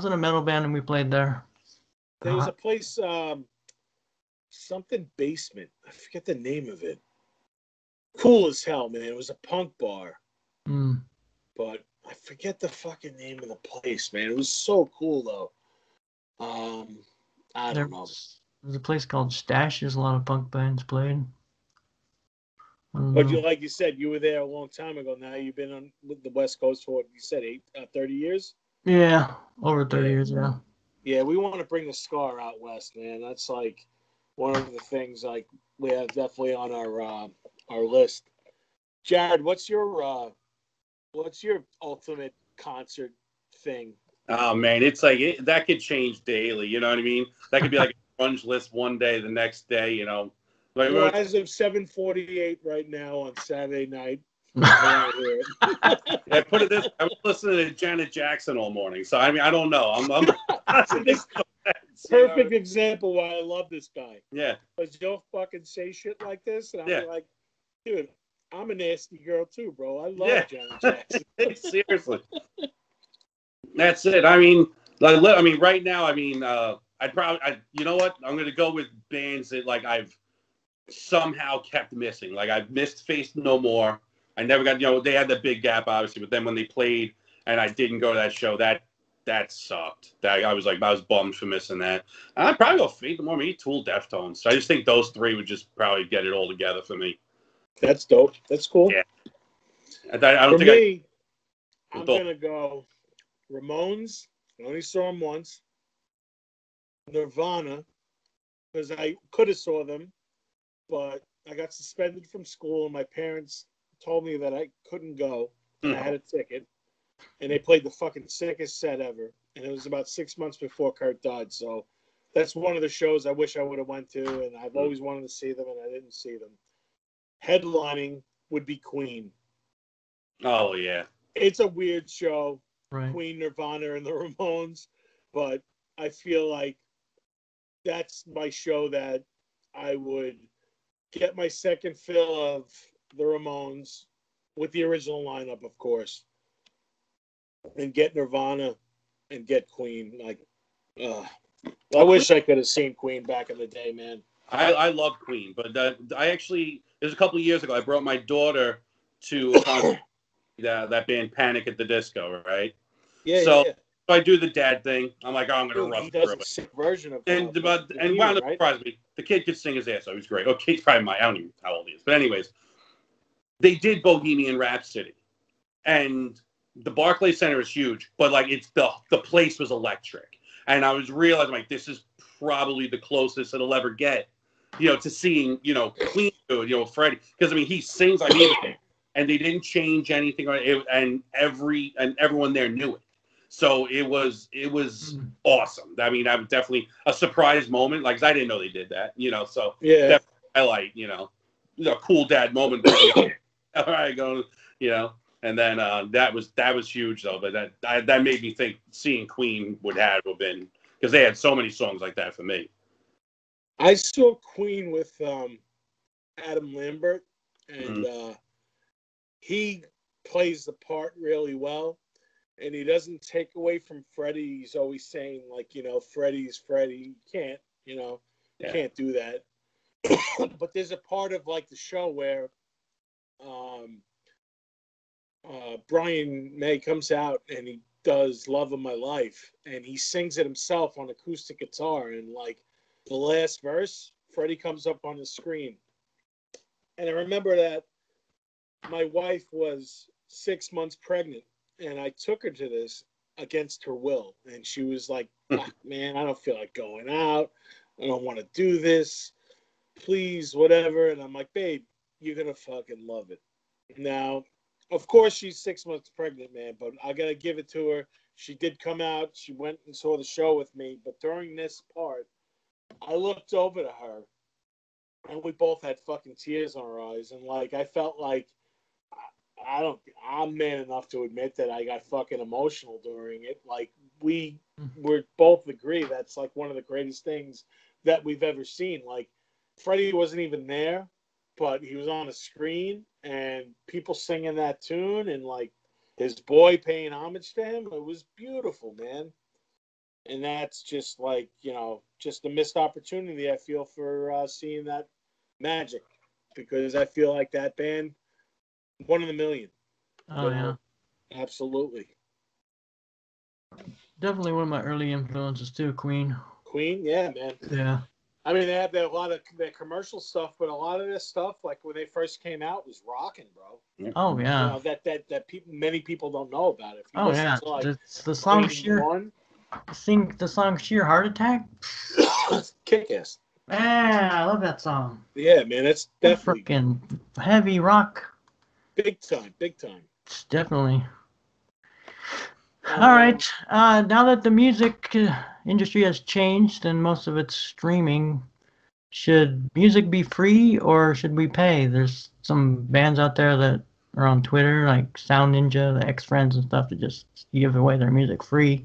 in a metal band and we played there. There was a place, something basement. I forget the name of it. Cool as hell, man. It was a punk bar. But I forget the fucking name of the place, man. It was so cool though. I don't know. There's a place called Stash. There's a lot of punk bands played. But like you said, you were there a long time ago. Now you've been on the West Coast for, you said, 30 years? Yeah, over 30 years, yeah. Yeah, we want to bring the Scar out west, man. That's like one of the things like we have definitely on our list. Jared, what's your ultimate concert thing? Oh man, it's like that could change daily. You know what I mean? That could be like a grunge list one day, the next day. Like, well, as of 7:48 right now on Saturday night. I put it this: I was listening to Janet Jackson all morning, so I mean, I don't know. I'm this perfect example why I love this guy. Yeah, because you'll fucking say shit like this, and I'm like, dude, I'm a nasty girl too, bro. I love Janet Jackson. Seriously, that's it. I mean, right now, I'd probably, you know what? I'm gonna go with bands that like I've somehow kept missing. Like I've missed Faith No More. I never got, they had that big gap obviously, but then when they played and I didn't go to that show, that sucked. I was bummed for missing that. And I'd probably go Faith No More, maybe Tool, Deftones. So I just think those three would just probably get it all together for me. That's dope. That's cool. Yeah. I'm gonna go Ramones. I only saw them once. Nirvana, because I could have saw them, but I got suspended from school, and my parents told me that I couldn't go. And I had a ticket, and they played the fucking sickest set ever. And it was about 6 months before Kurt died. So that's one of the shows I wish I would have went to, and I've always wanted to see them, and I didn't see them. Headlining would be Queen. Oh, yeah. It's a weird show, right. Queen, Nirvana, and the Ramones, but I feel like that's my show that I would get my second fill of the Ramones with the original lineup, of course, and get Nirvana and get Queen. Like, I wish I could have seen Queen back in the day, man. I love Queen, but I actually, it was a couple of years ago, I brought my daughter to a concert, that band Panic at the Disco, right? Yeah, so yeah. I do the dad thing. I'm like, I'm going to rough He does a sick version of and wound up surprising me. The kid could sing his ass off. He was great. Okay, he's probably I don't even know how old he is. But anyways, they did Bohemian Rhapsody. And the Barclays Center is huge, but like it's the place was electric. And I was realizing like this is probably the closest it'll ever get, to seeing, Queen do it, Freddie. Because I mean he sings and they didn't change anything and everyone there knew it. So it was awesome. I mean, I was definitely a surprise moment, like 'cause I didn't know they did that, So yeah, highlight, a cool dad moment. All right, going, and then that was huge though. But that made me think seeing Queen would have been because they had so many songs like that for me. I saw Queen with Adam Lambert, and he plays the part really well, and he doesn't take away from Freddie. He's always saying, like, Freddie's Freddie. You can't do that. But there's a part of, like, the show where Brian May comes out and he does Love of My Life, and he sings it himself on acoustic guitar, and, like, the last verse, Freddie comes up on the screen. And I remember that my wife was 6 months pregnant, and I took her to this against her will. And she was like, man, I don't feel like going out. I don't want to do this. Please, whatever. And I'm like, babe, you're going to fucking love it. Now, of course, she's 6 months pregnant, man, but I got to give it to her. She did come out. She went and saw the show with me. But during this part, I looked over to her, and we both had fucking tears in our eyes. And, like, I felt like I'm man enough to admit that I got fucking emotional during it. Like, we both agree that's, like, one of the greatest things that we've ever seen. Like, Freddie wasn't even there, but he was on a screen, and people singing that tune, and, like, his boy paying homage to him. It was beautiful, man. And that's just, like, just a missed opportunity, I feel, for seeing that magic, because I feel like that band, one in a million. Oh, yeah. Absolutely. Definitely one of my early influences, too, Queen. Queen, yeah, man. Yeah. I mean, they have a lot of their commercial stuff, but a lot of this stuff, like when they first came out, was rocking, bro. Oh, yeah. That many people don't know about it. Oh, yeah. To, like, the song Queen the song Sheer Heart Attack. Kick-ass. Man, I love that song. Yeah, man, it's definitely freaking heavy rock. Big time. Definitely. All right. Now that the music industry has changed and most of it's streaming, should music be free or should we pay? There's some bands out there that are on Twitter, like Sound Ninja, the X-Friends and stuff, that just give away their music free.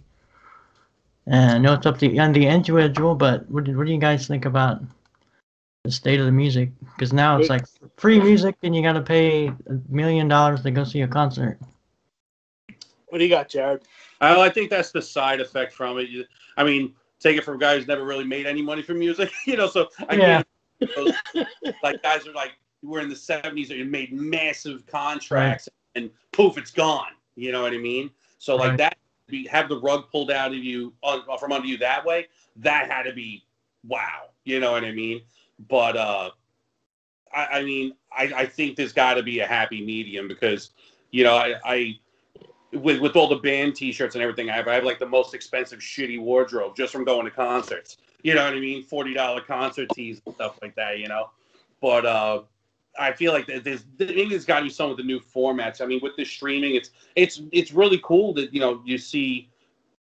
And I know it's up to the individual, but what do you guys think about the state of the music? Because now it's like free music and you got to pay $1 million to go see a concert. What do you got, Jared? I think that's the side effect from it. I mean, take it from guys who never really made any money from music, so I get like guys are like, we're in the 70s and made massive contracts and poof, it's gone. You know what I mean? So like that, have the rug pulled out of you from under you that way, that had to be wow. You know what I mean? But I mean, I think there's got to be a happy medium because, I with all the band T-shirts and everything, I have like the most expensive shitty wardrobe just from going to concerts. You know what I mean? $40 concert tees and stuff like that. But I feel like there's got to be some of the new formats. I mean, with the streaming, it's really cool that you see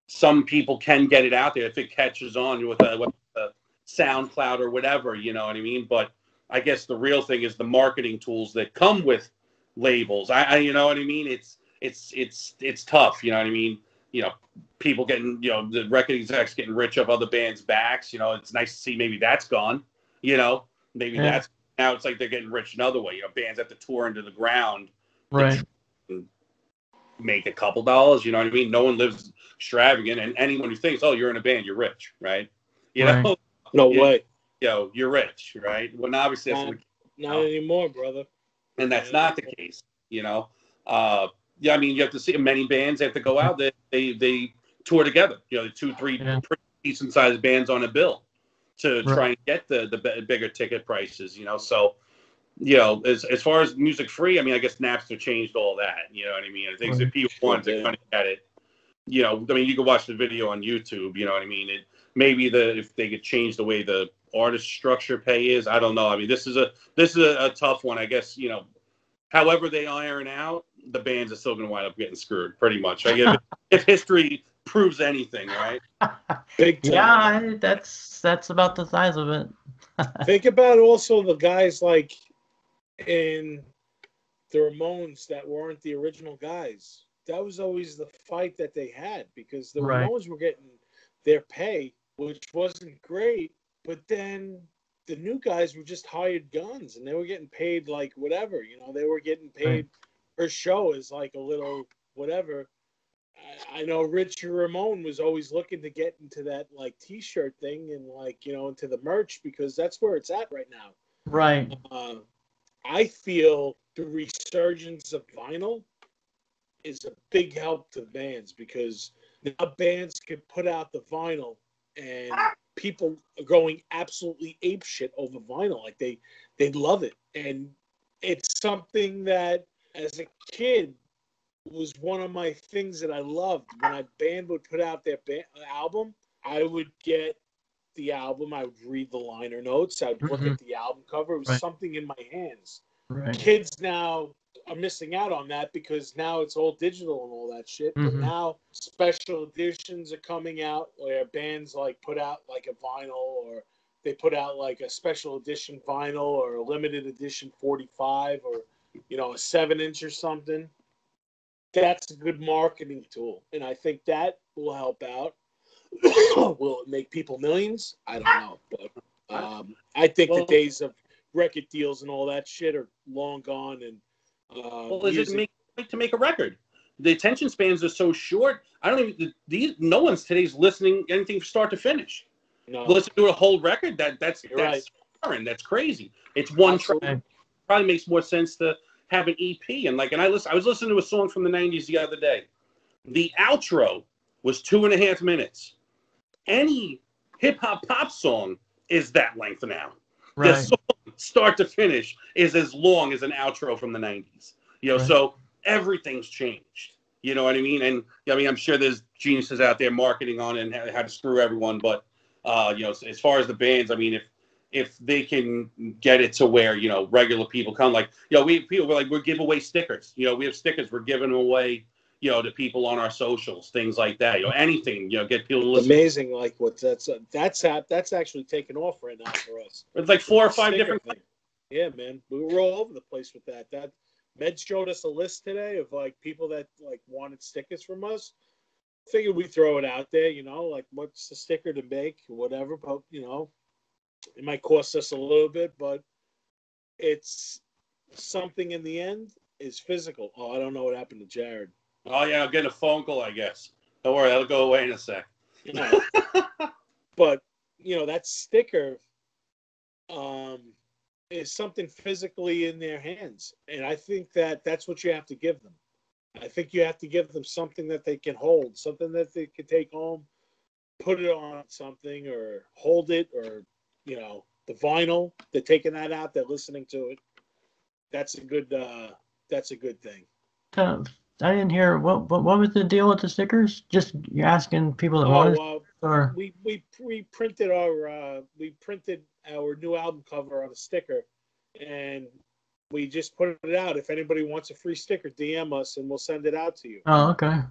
some people can get it out there if it catches on with a SoundCloud or whatever. You know what I mean? But I guess the real thing is the marketing tools that come with labels. I you know what I mean? It's tough. You know what I mean? People getting the record execs getting rich off other bands' backs. It's nice to see maybe that's gone. Maybe that's now it's like they're getting rich another way. Bands have to tour into the ground, right? Make a couple dollars. You know what I mean? No one lives extravagant, and anyone who thinks, "Oh, you're in a band, you're rich," right? No way. You're rich, right? Well, obviously that's not anymore, brother. And that's not the case. I mean, you have to see many bands have to go out. They tour together. The 2-3 pretty decent sized bands on a bill to try and get the bigger ticket prices. So as far as music free, I mean, I guess Napster changed all that. You know what I mean? I think if people want to kind of get it, I mean, you can watch the video on YouTube. You know what I mean? Maybe if they could change the way the artist structure pay is, I don't know. I mean, this is a tough one. I guess however they iron out, the bands are still going to wind up getting screwed, pretty much. I guess if history proves anything, right? Big time. Yeah, that's about the size of it. Think about also the guys like in the Ramones that weren't the original guys. That was always the fight that they had because the Ramones were getting their pay, which wasn't great, but then the new guys were just hired guns, and they were getting paid like whatever, they were getting paid per show is like a little whatever. I know Richie Ramone was always looking to get into that like T-shirt thing and like into the merch because that's where it's at right now. Right. I feel the resurgence of vinyl is a big help to bands because now bands can put out the vinyl and people are going absolutely apeshit over vinyl. Like they love it, and it's something that as a kid was one of my things that I loved. When a band would put out their album, I would get the album. I would read the liner notes. I would look at the album cover. It was something in my hands. Right. Kids now are missing out on that because now it's all digital and all that shit. But now special editions are coming out where bands like put out like a vinyl, or they put out like a special edition vinyl or a limited edition 45 or a 7-inch or something. That's a good marketing tool, and I think that will help out. Will it make people millions? I don't know, but I think the days of record deals and all that shit are long gone. And is it to make a record? The attention spans are so short. I don't even no one's today's listening anything from start to finish. No. Listen to a whole record. That's right. foreign. That's crazy. It's one Absolutely. track. Probably makes more sense to have an EP. And I was listening to a song from the 90s the other day. The outro was 2.5 minutes. Any hip hop pop song is that length now. Right. The song, start to finish, is as long as an outro from the 90s. So everything's changed. You know what I mean? And I'm sure there's geniuses out there marketing on it and how to screw everyone. But as far as the bands, if they can get it to where regular people come, we're give away stickers. We have stickers we're giving away. To people on our socials, things like that. Anything. Get people to listen. Amazing, like what that's actually taken off right now for us. It's like 4 or 5 different things. Yeah, man, we were all over the place with that. That Med showed us a list today of like people that like wanted stickers from us. Figured we throw it out there, like what's the sticker to make, whatever. But it might cost us a little bit, but it's something in the end is physical. Oh, I don't know what happened to Jared. Oh, yeah, I'm getting a phone call, I guess. Don't worry, that'll go away in a sec. But, that sticker is something physically in their hands. And I think that's what you have to give them. I think you have to give them something that they can hold, something that they can take home, put it on something or hold it, or, the vinyl, they're taking that out, they're listening to it. That's a good thing. I didn't hear what was the deal with the stickers? Just you're asking people that wanted, or we printed our new album cover on a sticker, and we just put it out. If anybody wants a free sticker, DM us and we'll send it out to you. Oh, okay.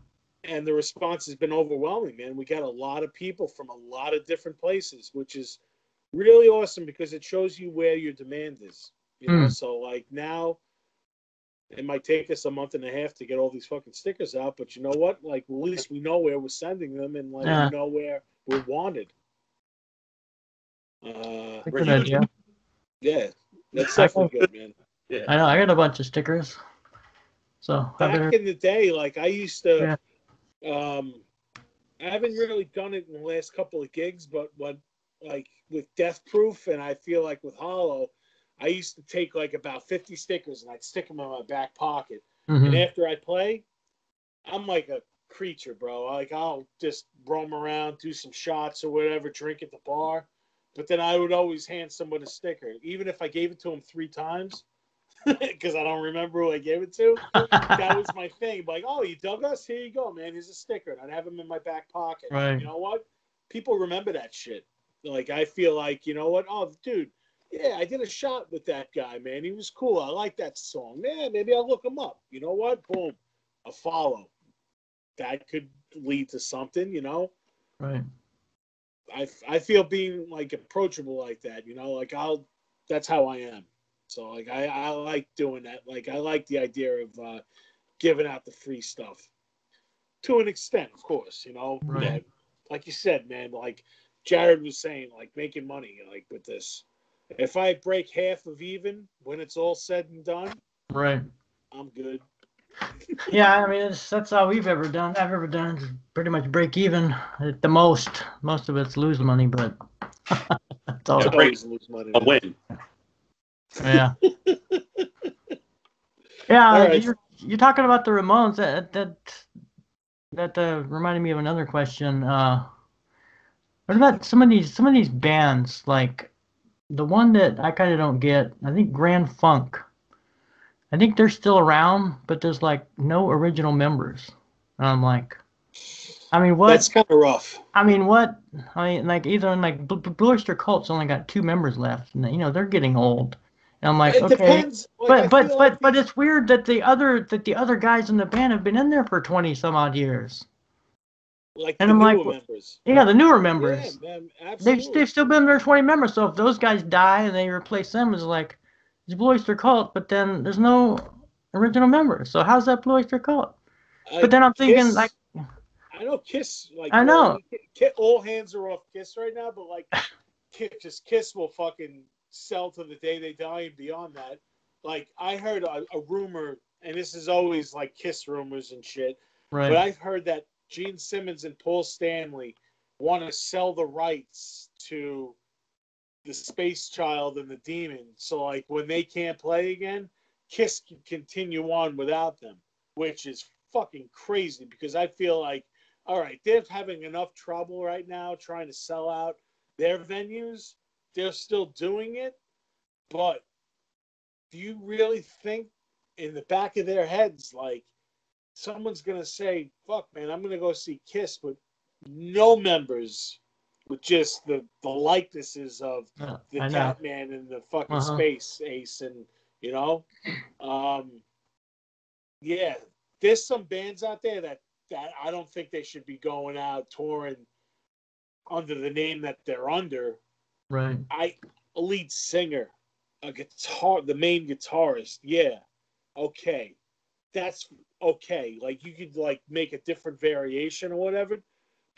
And the response has been overwhelming, man. We got a lot of people from a lot of different places, which is really awesome because it shows you where your demand is. So like now. It might take us a month and a half to get all these fucking stickers out, but you know what? Like, at least we know where we're sending them, and we know where we're wanted. Good idea. Yeah, that's definitely good, man. Yeah. I know. I got a bunch of stickers. So back in the day, like I used to. I haven't really done it in the last couple of gigs, but like with Death Proof, and I feel like with Hollow. I used to take like about 50 stickers and I'd stick them in my back pocket. And after I play, I'm like a creature, bro. Like I'll just roam around, do some shots or whatever, drink at the bar. But then I would always hand someone a sticker, even if I gave it to them 3 times, because I don't remember who I gave it to. That was my thing. Like, oh, you dug us? Here you go, man. Here's a sticker. And I'd have them in my back pocket. Right. You know what? People remember that shit. Like I feel like, you know what? Oh, dude. Yeah, I did a shot with that guy, man. He was cool. I like that song. Man, maybe I'll look him up. You know what? Boom. A follow. That could lead to something, Right. I feel being like approachable like that, like that's how I am. So like I like doing that. Like I like the idea of giving out the free stuff. To an extent, of course, Right. But like you said, man, like Jared was saying, like making money like with this. If I break half of even when it's all said and done, Right. I'm good. Yeah, I mean, that's all I've ever done is pretty much break even at the most. Most of it's lose money, but that's all. I break always lose money. a win. Yeah. All Yeah, right. you're talking about the Ramones. That reminded me of another question. What about some of these bands, like the one that I kind of don't get? I think Grand Funk. I think they're still around, but there's like no original members. And I'm like, I mean, what? That's kind of rough. I mean, what? I mean, like either like Blue Oyster Cult's only got 2 members left, and you know they're getting old. And I'm like, It okay, depends. Like, I feel like but it's weird that the other guys in the band have been in there for 20 some odd years. like And the I'm like, newer members. yeah, the newer Yeah, members. man, They've absolutely. still been there 20 members. So if those guys die and they replace them, it's like it's Blue Oyster Cult, but then there's no original members. So how's that Blue Oyster Cult? But then I'm thinking like, Kiss. I know Kiss. Like, I well, know. all hands are off Kiss right now, but like, Kiss will fucking sell to the day they die and beyond that. Like, I heard a rumor, and this is always like Kiss rumors and shit, but Right. I've heard that Gene Simmons and Paul Stanley want to sell the rights to the Space Child and the Demon. So, like, when they can't play again, Kiss can continue on without them, which is fucking crazy because I feel like, all right, they're having enough trouble right now trying to sell out their venues. They're still doing it, but do you really think in the back of their heads, like, someone's going to say, fuck, man, I'm going to go see Kiss with no members, with just the likenesses of the I know. Catman and the fucking Space Ace, and, you know? Yeah, there's some bands out there that I don't think they should be going out touring under the name that they're under. Right. A lead singer, the main guitarist, yeah, okay, that's okay. Like, you could like make a different variation or whatever,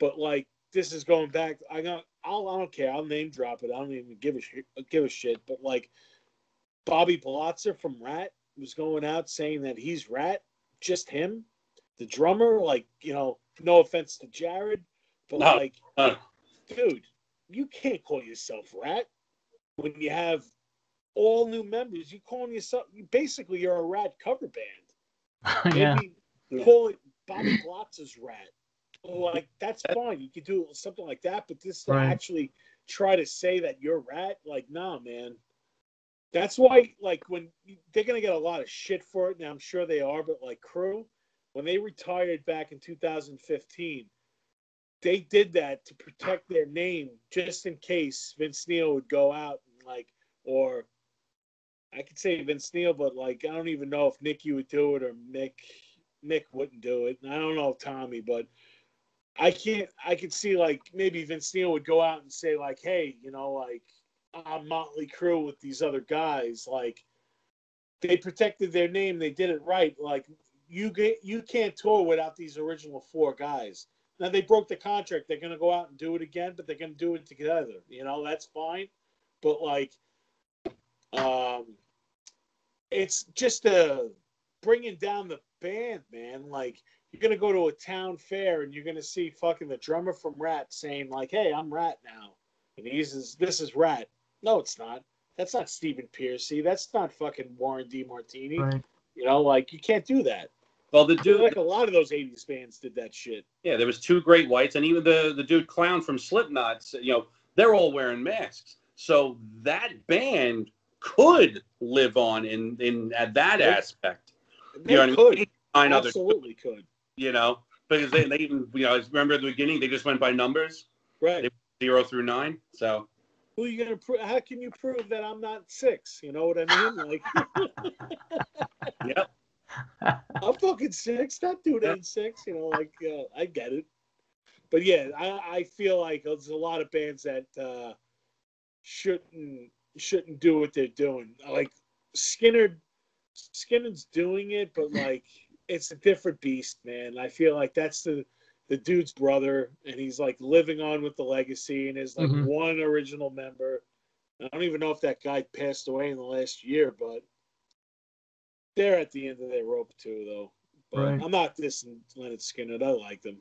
but like this is going back. I don't care. I'll name drop it. I don't even give a shit. But like Bobby Blotzer from Rat was going out saying that he's Rat, just him, the drummer. Like, you know, no offense to Jared, but like, dude, you can't call yourself Rat when you have all new members. You calling yourself basically you're a Rat cover band. Maybe call it Bobby Blotz's Rat. Like, that's fine. You could do something like that, but this to actually try to say that you're Rat, like, nah, man. That's why, like, when they're gonna get a lot of shit for it, and I'm sure they are, but like Crew, when they retired back in 2015, they did that to protect their name just in case Vince Neil would go out and like, or I could say Vince Neil, but like I don't even know if Nicky would do it or Mick wouldn't do it. And I don't know Tommy, but I could see like maybe Vince Neil would go out and say like, hey, you know, like I'm Motley Crue with these other guys. Like, they protected their name, they did it right. Like, you can't tour without these original 4 guys. Now they broke the contract. They're gonna go out and do it again, but they're gonna do it together. You know, that's fine. But like, it's just bringing down the band, man. Like, you're gonna go to a town fair and you're gonna see fucking the drummer from Rat saying like, "Hey, I'm Rat now," and this is Rat. No, it's not. That's not Stephen Pearcy. That's not fucking Warren DeMartini. Right. You know, like, you can't do that. Well, the dude, like a lot of those '80s bands did that shit. Yeah, there was 2 Great Whites, and even the dude Clown from Slipknot. You know, they're all wearing masks, so that band could live on in at that aspect. They you know could. I mean? Absolutely could. You know, because they even, you know, remember at the beginning they just went by numbers, right? They 0 through 9. So who are you gonna prove? How can you prove that I'm not 6? You know what I mean? Like, yep. I'm fucking 6. That dude ain't 6. You know, like, I get it. But yeah, I feel like there's a lot of bands that shouldn't do what they're doing. Like Skinner's doing it, but like it's a different beast, man. I feel like that's the dude's brother, and he's like living on with the legacy, and is like one original member. I don't even know if that guy passed away in the last year, but they're at the end of their rope too, though. But Right. I'm not dissing Leonard Skinner. I like them,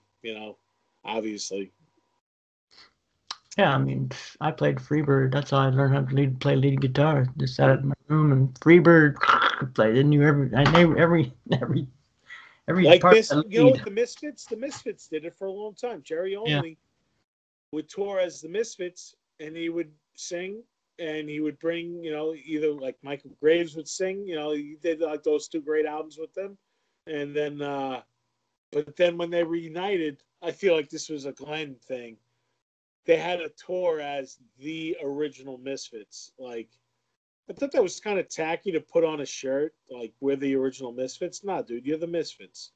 obviously. Yeah, I mean, I played Freebird. That's how I learned how to play lead guitar. Just sat in my room and Freebird played. I knew every Like part of the lead. what, the Misfits? The Misfits did it for a long time. Jerry Yeah. Only would tour as the Misfits, and he would sing, and he would bring, either like Michael Graves would sing. He did like those two great albums with them, and then, but then when they reunited, I feel like this was a Glenn thing. They had a tour as the original Misfits. Like, I thought that was kind of tacky to put on a shirt like we're the original Misfits. Nah, dude, you're the Misfits.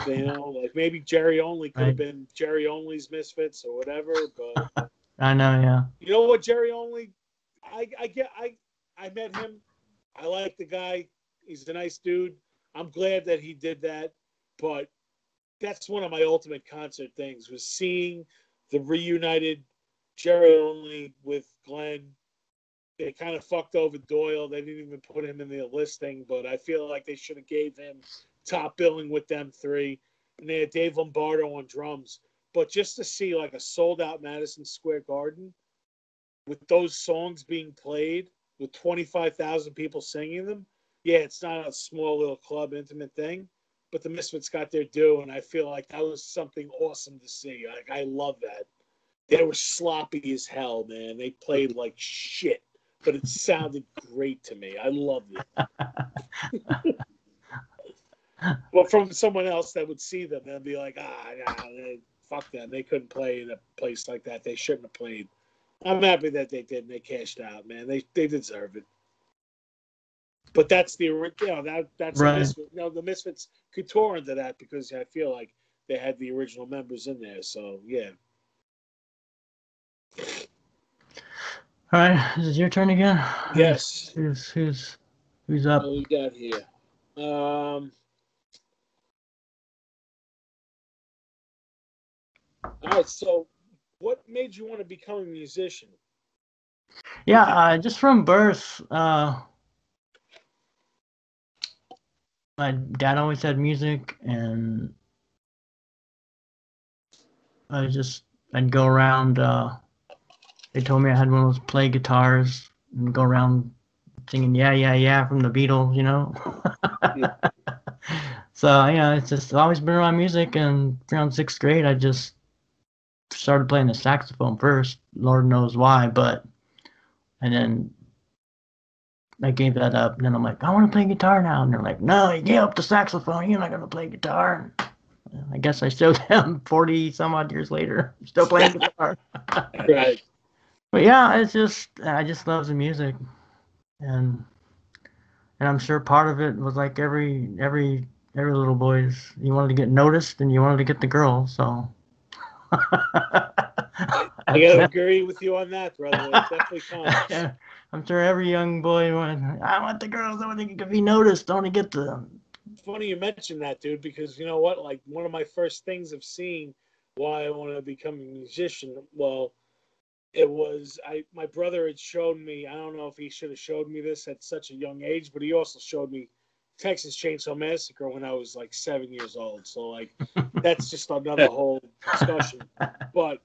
Like maybe Jerry Only could have been Jerry Only's Misfits or whatever. But I know, yeah. you know what, Jerry Only, I met him. I like the guy. He's a nice dude. I'm glad that he did that. But that's one of my ultimate concert things, was seeing the reunited Jerry Only with Glenn. They kind of fucked over Doyle. They didn't even put him in the listing, but I feel like they should have gave him top billing with them three. And they had Dave Lombardo on drums. But just to see like a sold out Madison Square Garden with those songs being played with 25,000 people singing them, yeah, it's not a small little club intimate thing, but the Misfits got their due, and I feel like that was something awesome to see. Like, I love that. They were sloppy as hell, man. They played like shit, but it sounded great to me. I loved it. Well, from someone else that would see them and be like, fuck them. They couldn't play in a place like that. They shouldn't have played. I'm happy that they did and they cashed out, man. They deserve it. But that's the that's right. a Misfit. The Misfits could tour into that because I feel like they had the original members in there. So yeah. All right, is it your turn again? Yes. Who's up? What we got here? All right. So, what made you want to become a musician? Yeah, just from birth. My dad always had music, and I'd go around. They told me I had one of those play guitars and go around singing "Yeah, Yeah, Yeah" from the Beatles, Yeah. So yeah, it's just always been around music, and around 6th grade, I just started playing the saxophone first. Lord knows why, and then I gave that up. And then I'm like, I want to play guitar now, and they're like, No, you gave up the saxophone. You're not gonna play guitar. I guess I showed them 40 some odd years later, still playing guitar. Right. But yeah, I just love the music, and I'm sure part of it was like every little boy's, you wanted to get noticed and you wanted to get the girl, so. I gotta agree with you on that, brother. It definitely counts. I'm sure every young boy wanted, I want the girls, I want to be noticed, I want to get them. Funny you mentioned that, dude, because you know what? Like, one of my first things of seeing why I want to become a musician, well, it was my brother had shown me. I don't know if he should have showed me this at such a young age, but he also showed me Texas Chainsaw Massacre when I was like 7 years old. So like, that's just another whole discussion. But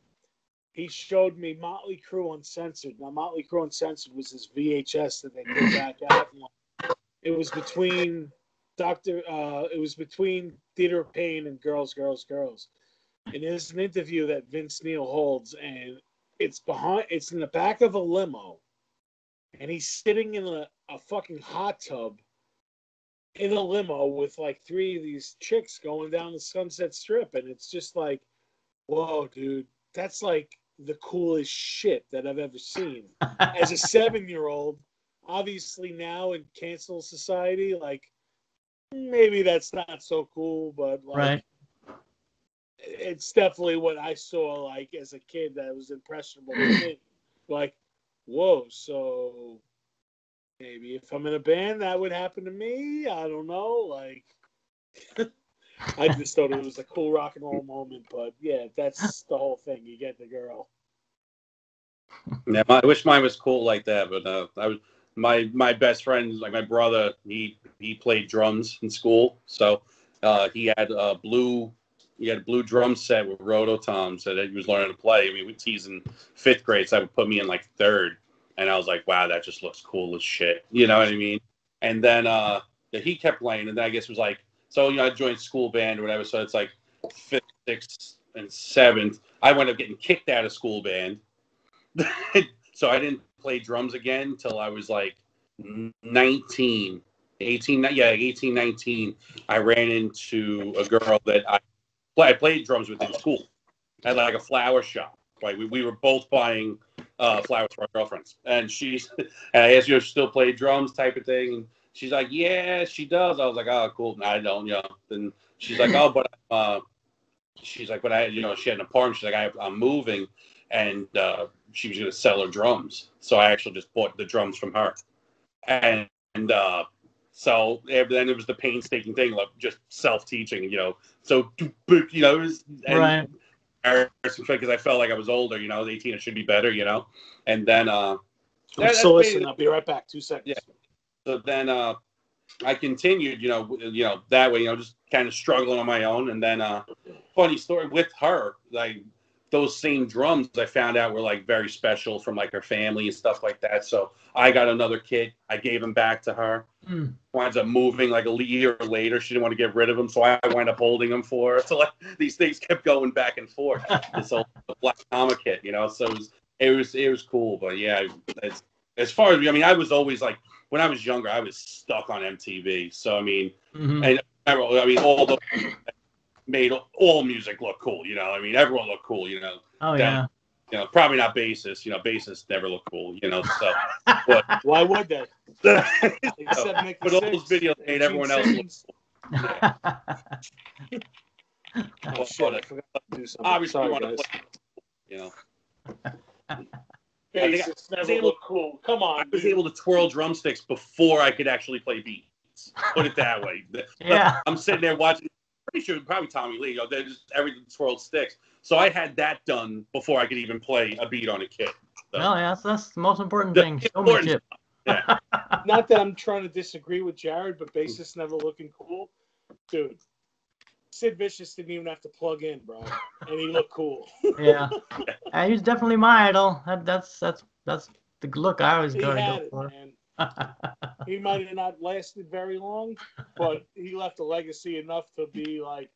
he showed me Motley Crue Uncensored. Now, Motley Crue Uncensored was this VHS that they put back out. It was between it was between Theater of Pain and Girls, Girls, Girls. And there's an interview that Vince Neil holds, and it's in the back of a limo, and he's sitting in a fucking hot tub in a limo with like three of these chicks going down the Sunset Strip, and it's just like, whoa, dude, that's like the coolest shit that I've ever seen. As a 7-year-old, obviously now in cancel society, like, maybe that's not so cool, but like, right. It's definitely what I saw like as a kid that was impressionable to me. Like, whoa, so maybe if I'm in a band that would happen to me. I don't know. Like, I just thought it was a cool rock and roll moment, but yeah, that's the whole thing. You get the girl. Yeah, I wish mine was cool like that, but I was my best friend, like my brother, he played drums in school, so he had a blue drum set with rototoms that he was learning to play. I mean, he's in 5th grade, so that would put me in like 3rd, and I was like, wow, that just looks cool as shit. You know what I mean? And then he kept playing, and then I guess it was like, so I joined school band or whatever. So it's like 5th, 6th, and 7th. I wound up getting kicked out of school band. So I didn't play drums again until I was like 19, 18, yeah, 18, 19. I ran into a girl that I played drums with in school at like a flower shop. Like we were both buying flowers for our girlfriends. And and I asked her if she still played drums type of thing. And she's like, yeah, she does. I was like, oh, cool. No, I don't, Then she's like, oh, but she's like, but she had an apartment. She's like, I'm moving. And she was going to sell her drums. So I actually just bought the drums from her. And so then it was the painstaking thing, like just self-teaching, So, it was, Right. Because I felt like I was older, I was 18, it should be better, And then I'm still listening. I'll be right back. 2 seconds. Yeah. So then I continued, that way, just kind of struggling on my own. And then funny story with her, like those same drums I found out were like very special from like her family and stuff like that. So I got another kit. I gave them back to her. Winds up moving like a year later. She didn't want to get rid of them, so I wound up holding them for her. So like these things kept going back and forth. This whole Black Mama kit, So it was cool. But yeah, as far as I was always like when I was younger, I was stuck on MTV. So and all the made all music look cool. Everyone looked cool. Oh yeah. Probably not bassists. Bassists never look cool. So, but why would they? Except make but all those videos made everyone else look cool. Yeah. Oh shit! I forgot to do something. Obviously, sorry, you want guys. to play. Bassists never look cool. Come on. I was able to twirl drumsticks before I could actually play beats. Put it that way. Yeah. I'm sitting there watching. Pretty sure probably Tommy Lee. They just everything twirled sticks. So I had that done before I could even play a beat on a kit. So. Well, yeah, that's the most important thing. Showmanship. Yeah. Not that I'm trying to disagree with Jared, but bassists never looking cool, dude. Sid Vicious didn't even have to plug in, bro, and he looked cool. Yeah, he's definitely my idol. That's the look I always go for. Man. He might have not lasted very long, but he left a legacy enough to be like,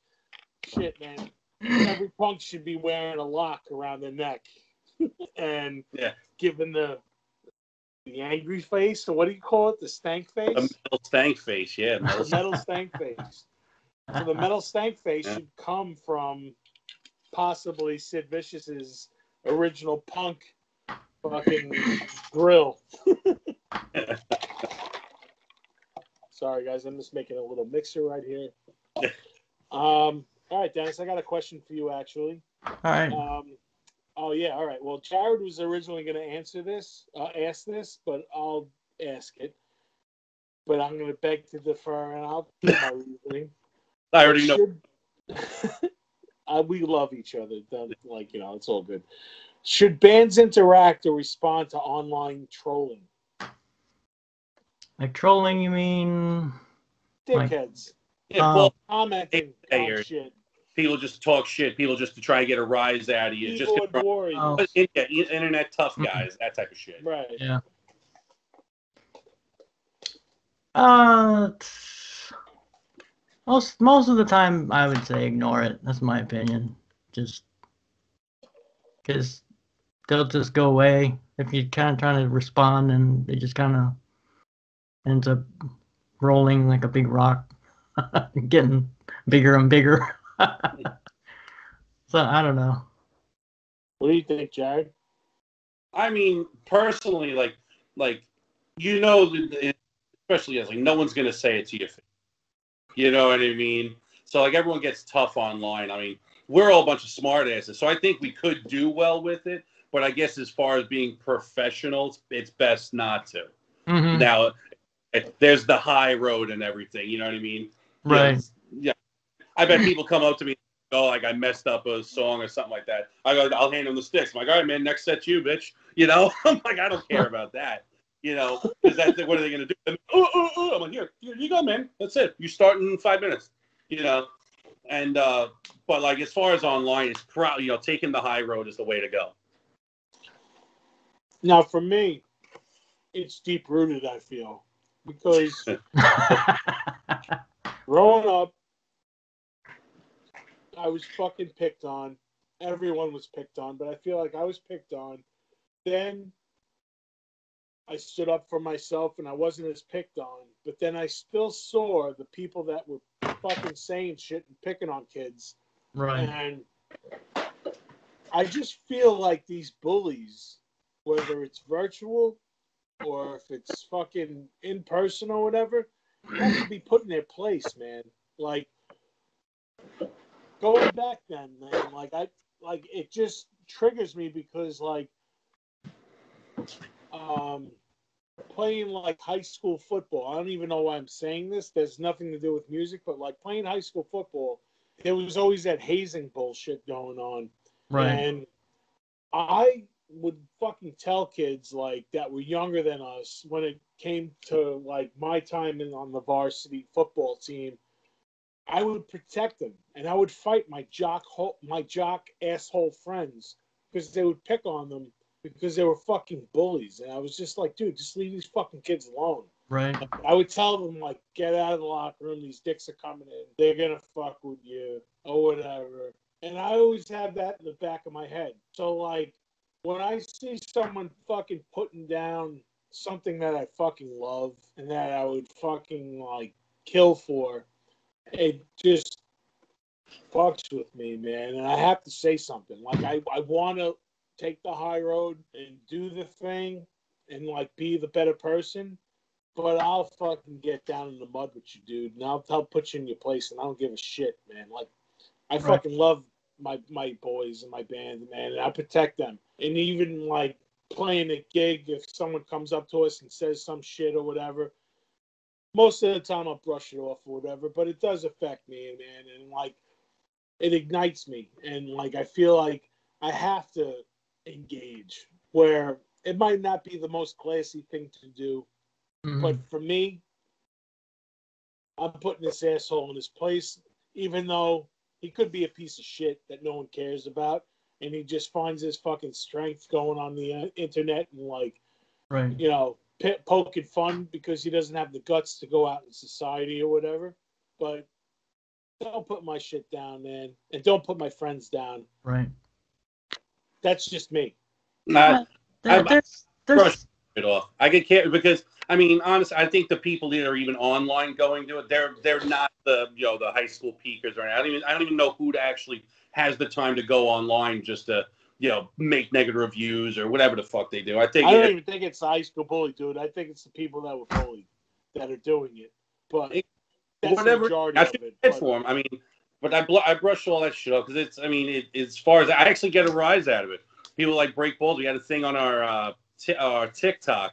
shit, man. Every punk should be wearing a lock around their neck and giving the angry face, or what do you call it? The stank face? The metal stank face, yeah. The metal stank face. So the metal stank face should come from possibly Sid Vicious's original punk fucking grill. Sorry, guys. I'm just making a little mixer right here. All right, Dennis, I got a question for you, actually. All right. Oh, yeah, all right. Well, Jared was originally going to ask this, but I'll ask it. But I'm going to beg to defer, and I'll keep my reasoning. I already know. We love each other. It's all good. Should bands interact or respond to online trolling? Like trolling, you mean? Dickheads. Commenting on shit. People just talk shit. People just to try and get a rise out of you. Internet tough guys, that type of shit. Right. Yeah. Most of the time, I would say ignore it. That's my opinion. Just because they'll just go away if you kind of trying to respond, and they just kind of ends up rolling like a big rock, getting bigger and bigger. So I don't know. What do you think, Jared? Personally, especially as no one's gonna say it to your face. You know what I mean? So everyone gets tough online. We're all a bunch of smart asses, so I think we could do well with it. But I guess as far as being professionals, it's best not to. Mm-hmm. Now, there's the high road and everything. You know what I mean? Right. Yeah. I bet people come up to me go like I messed up a song or something like that. I'll hand him the sticks. I'm like, all right, man, next set's you, bitch. You know, I'm like, I don't care about that. You know, because what are they gonna do? I'm like, here you go, man. That's it. You start in 5 minutes. You know, and but like as far as online, it's probably taking the high road is the way to go. Now, for me, it's deep rooted. I feel because growing up, I was fucking picked on. Everyone was picked on, but I feel like I was picked on. Then I stood up for myself and I wasn't as picked on. But then I still saw the people that were fucking saying shit and picking on kids. Right. And I just feel like these bullies, whether it's virtual or if it's fucking in person or whatever, have to be put in their place, man. Like, going back then, man, like it just triggers me because playing like high school football. I don't even know why I'm saying this. There's nothing to do with music, but like playing high school football, there was always that hazing bullshit going on. Right. And I would fucking tell kids like that were younger than us when it came to like my time on the varsity football team. I would protect them, and I would fight my jock asshole friends because they would pick on them because they were fucking bullies. And I was just like, dude, just leave these fucking kids alone. Right. I would tell them, like, get out of the locker room. These dicks are coming in. They're going to fuck with you or whatever. And I always have that in the back of my head. So, like, when I see someone fucking putting down something that I fucking love and that I would fucking, like, kill for, it just fucks with me, man. And I have to say something. Like, I want to take the high road and do the thing and, like, be the better person. But I'll fucking get down in the mud with you, dude. And I'll put you in your place, and I don't give a shit, man. Like, I fucking love my boys and my band, man, and I protect them. And even, like, playing a gig, if someone comes up to us and says some shit or whatever, most of the time I'll brush it off or whatever, but it does affect me, man. And, like, it ignites me. And, like, I feel like I have to engage where it might not be the most classy thing to do. Mm-hmm. But for me, I'm putting this asshole in his place, even though he could be a piece of shit that no one cares about, and he just finds his fucking strength going on the internet and, like, you know, poking fun because he doesn't have the guts to go out in society or whatever. But don't put my shit down, man, and don't put my friends down. Right. That's just me. Not. There's it off. I get carried because I mean, honestly, I think the people that are even online going to it, they're not the the high school peakers or anything. I don't even know who actually has the time to go online just to make negative reviews or whatever the fuck they do. I don't even think it's the high school bully, dude. I think it's the people that were bullied that are doing it. But that's the majority of it. For them. I mean, but I brush all that shit off because it's. I mean, as far as I actually get a rise out of it. People like break balls. We had a thing on our TikTok,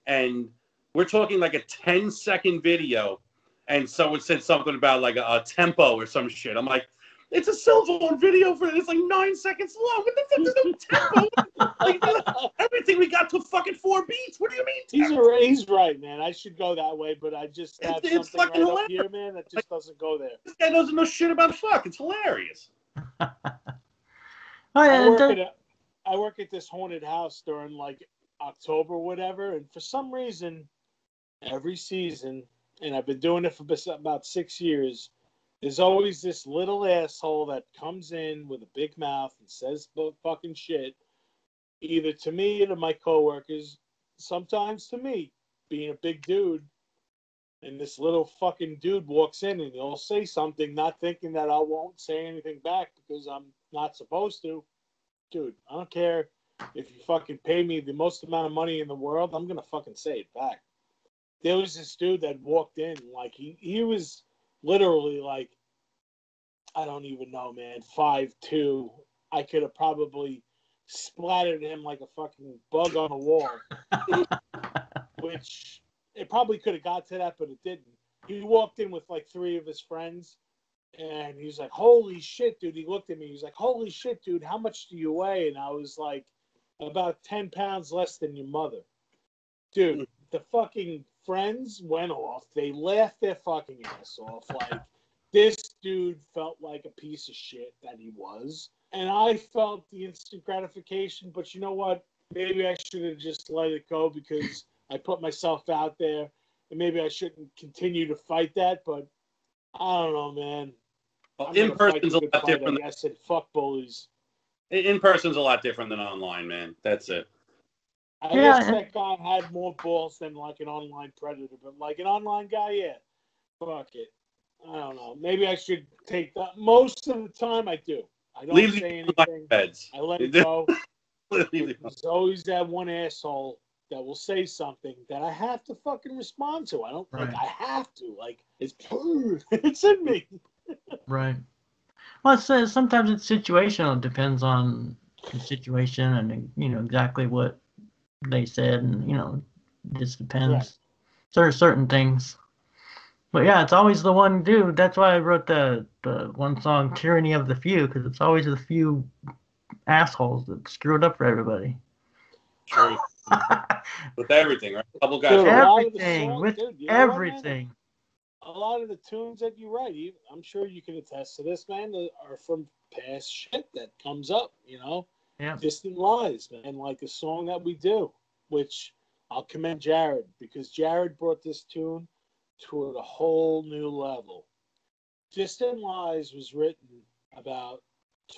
and we're talking like a 10-second video, and someone said something about like a tempo or some shit. I'm like, it's a cell phone video it's like 9 seconds long. What the fuck is no tempo? Like, everything we got to fucking 4 beats. What do you mean? He's right, man. I should go that way, but I just have something right hilarious. Up here, man, that just doesn't go there. This guy doesn't know shit about fuck. It's hilarious. I work at this haunted house during like October or whatever, and for some reason, every season, and I've been doing it for about 6 years, there's always this little asshole that comes in with a big mouth and says fucking shit, either to me or to my coworkers, sometimes to me, being a big dude, and this little fucking dude walks in and he'll say something, not thinking that I won't say anything back because I'm not supposed to. Dude, I don't care if you fucking pay me the most amount of money in the world, I'm going to fucking say it back. There was this dude that walked in, like, he was literally, like, I don't even know, man, 5'2". I could have probably splattered him like a fucking bug on a wall. Which, it probably could have got to that, but it didn't. He walked in with, like, 3 of his friends, And he was like, holy shit, dude. He looked at me. He was like, holy shit, dude, how much do you weigh? And I was like, about 10 pounds less than your mother. Dude, the fucking friends went off. They laughed their fucking ass off. Like, this dude felt like a piece of shit that he was. And I felt the instant gratification. But you know what? Maybe I should have just let it go because I put myself out there. And maybe I shouldn't continue to fight that. But I don't know, man. Well, I'm in going to fight person's the a good lot fight. different. I said, fuck bullies. In person's a lot different than online, man. That's it. I guess that guy had more balls than like an online predator, but like an online guy, yeah. Fuck it. I don't know. Maybe I should take that. Most of the time, I do. I don't say anything. Beds. I let it go. There's always that one asshole that will say something that I have to fucking respond to. I don't like. I have to. Like it's it's in me. Right. Well, sometimes it's situational. It depends on the situation and exactly what they said, and just depends. There are certain things. But yeah, it's always the one dude. That's why I wrote the one song "Tyranny of the Few" because it's always the few assholes that screw it up for everybody. True. With everything, right? A couple guys. Dude, everything with everything. A lot of the tunes that you write, I'm sure you can attest to this, man, are from past shit that comes up, Yeah. Distant Lies, man, like a song that we do, which I'll commend Jared because Jared brought this tune to a whole new level. Distant Lies was written about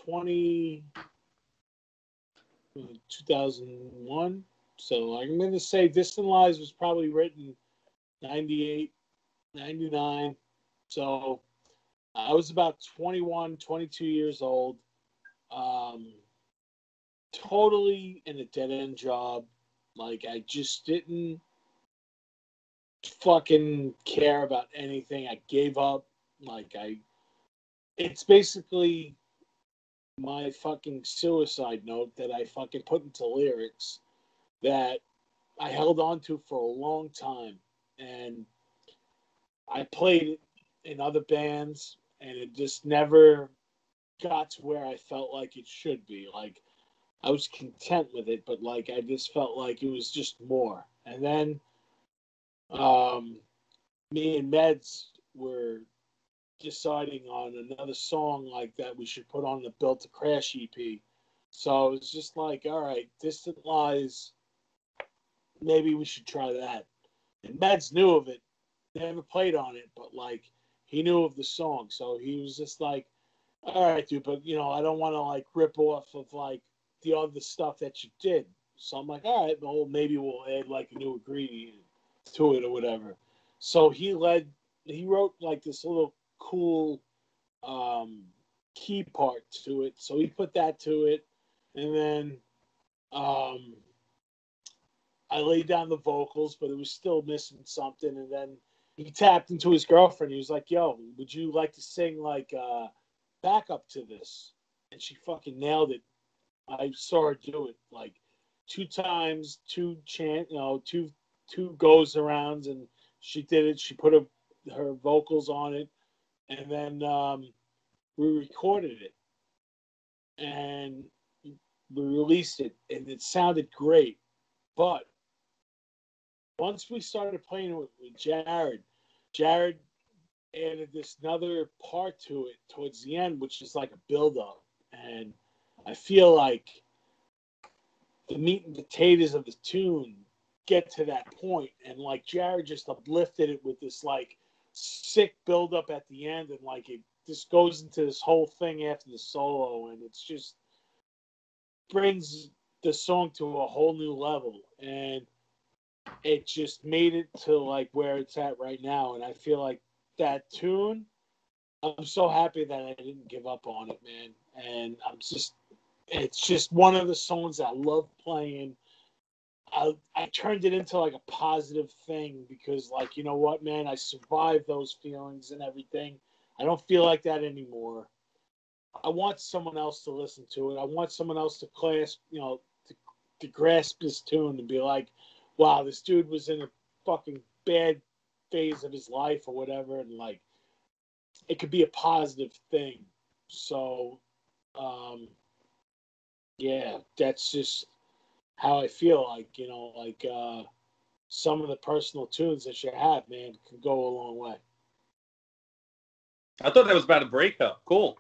2001. So I'm going to say Distant Lies was probably written 98, 99. So I was about 21, 22 years old. Totally in a dead-end job. Like, I just didn't fucking care about anything. I gave up. It's basically my fucking suicide note that I fucking put into lyrics that I held on to for a long time. And I played it in other bands, and it just never got to where I felt like it should be. Like, I was content with it, but like I just felt like it was just more. And then me and Meds were deciding on another song like that we should put on the Built to Crash EP. So it was just like, all right, Distant Lies, maybe we should try that. And Meds knew of it, never played on it, but like he knew of the song. So he was just like, all right, dude, but I don't want to like rip off of like the other stuff that you did. So I'm like, all right, well, maybe we'll add like a new ingredient to it or whatever. So he wrote like this little cool key part to it. So he put that to it. And then I laid down the vocals, but it was still missing something. And then he tapped into his girlfriend. He was like, yo, would you like to sing like backup to this? And she fucking nailed it. I saw her do it like 2 times, two goes arounds, and she did it. She put her vocals on it, and then we recorded it, and we released it, and it sounded great. But once we started playing with Jared added this another part to it towards the end, which is like a build-up, and I feel like the meat and potatoes of the tune get to that point, and like Jared just uplifted it with this like sick build up at the end, and like it just goes into this whole thing after the solo, and it's just brings the song to a whole new level, and it just made it to like where it's at right now. And I feel like that tune, I'm so happy that I didn't give up on it, man. And it's just one of the songs I love playing. I turned it into like a positive thing because, like, you know what, man, I survived those feelings and everything. I don't feel like that anymore. I want someone else to listen to it. I want someone else to to grasp this tune and be like, wow, this dude was in a fucking bad phase of his life or whatever, and like it could be a positive thing. So, yeah, that's just how I feel. Like, you know, like some of the personal tunes that you have, man, can go a long way. I thought that was about a breakup. Cool.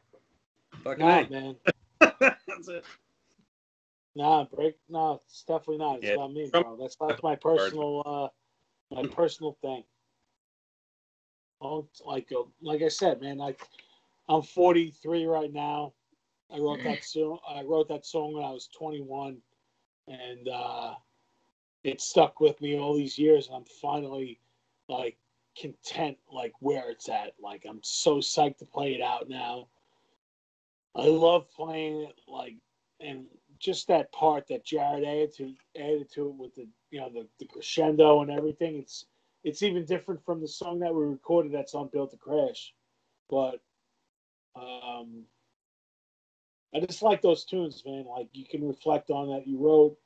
Fucking Nah, A. man. That's it. No, it's definitely not. It's Yeah. about me, bro. That's my personal thing. Like I said, man, I'm 43 right now. I wrote that song when I was 21, and it stuck with me all these years. And I'm finally like content, like where it's at. Like I'm so psyched to play it out now. I love playing it, like, and just that part that Jared added to it with the, you know, the crescendo and everything. It's even different from the song that we recorded that's on Built to Crash. But I just like those tunes, man. Like you can reflect on that you wrote,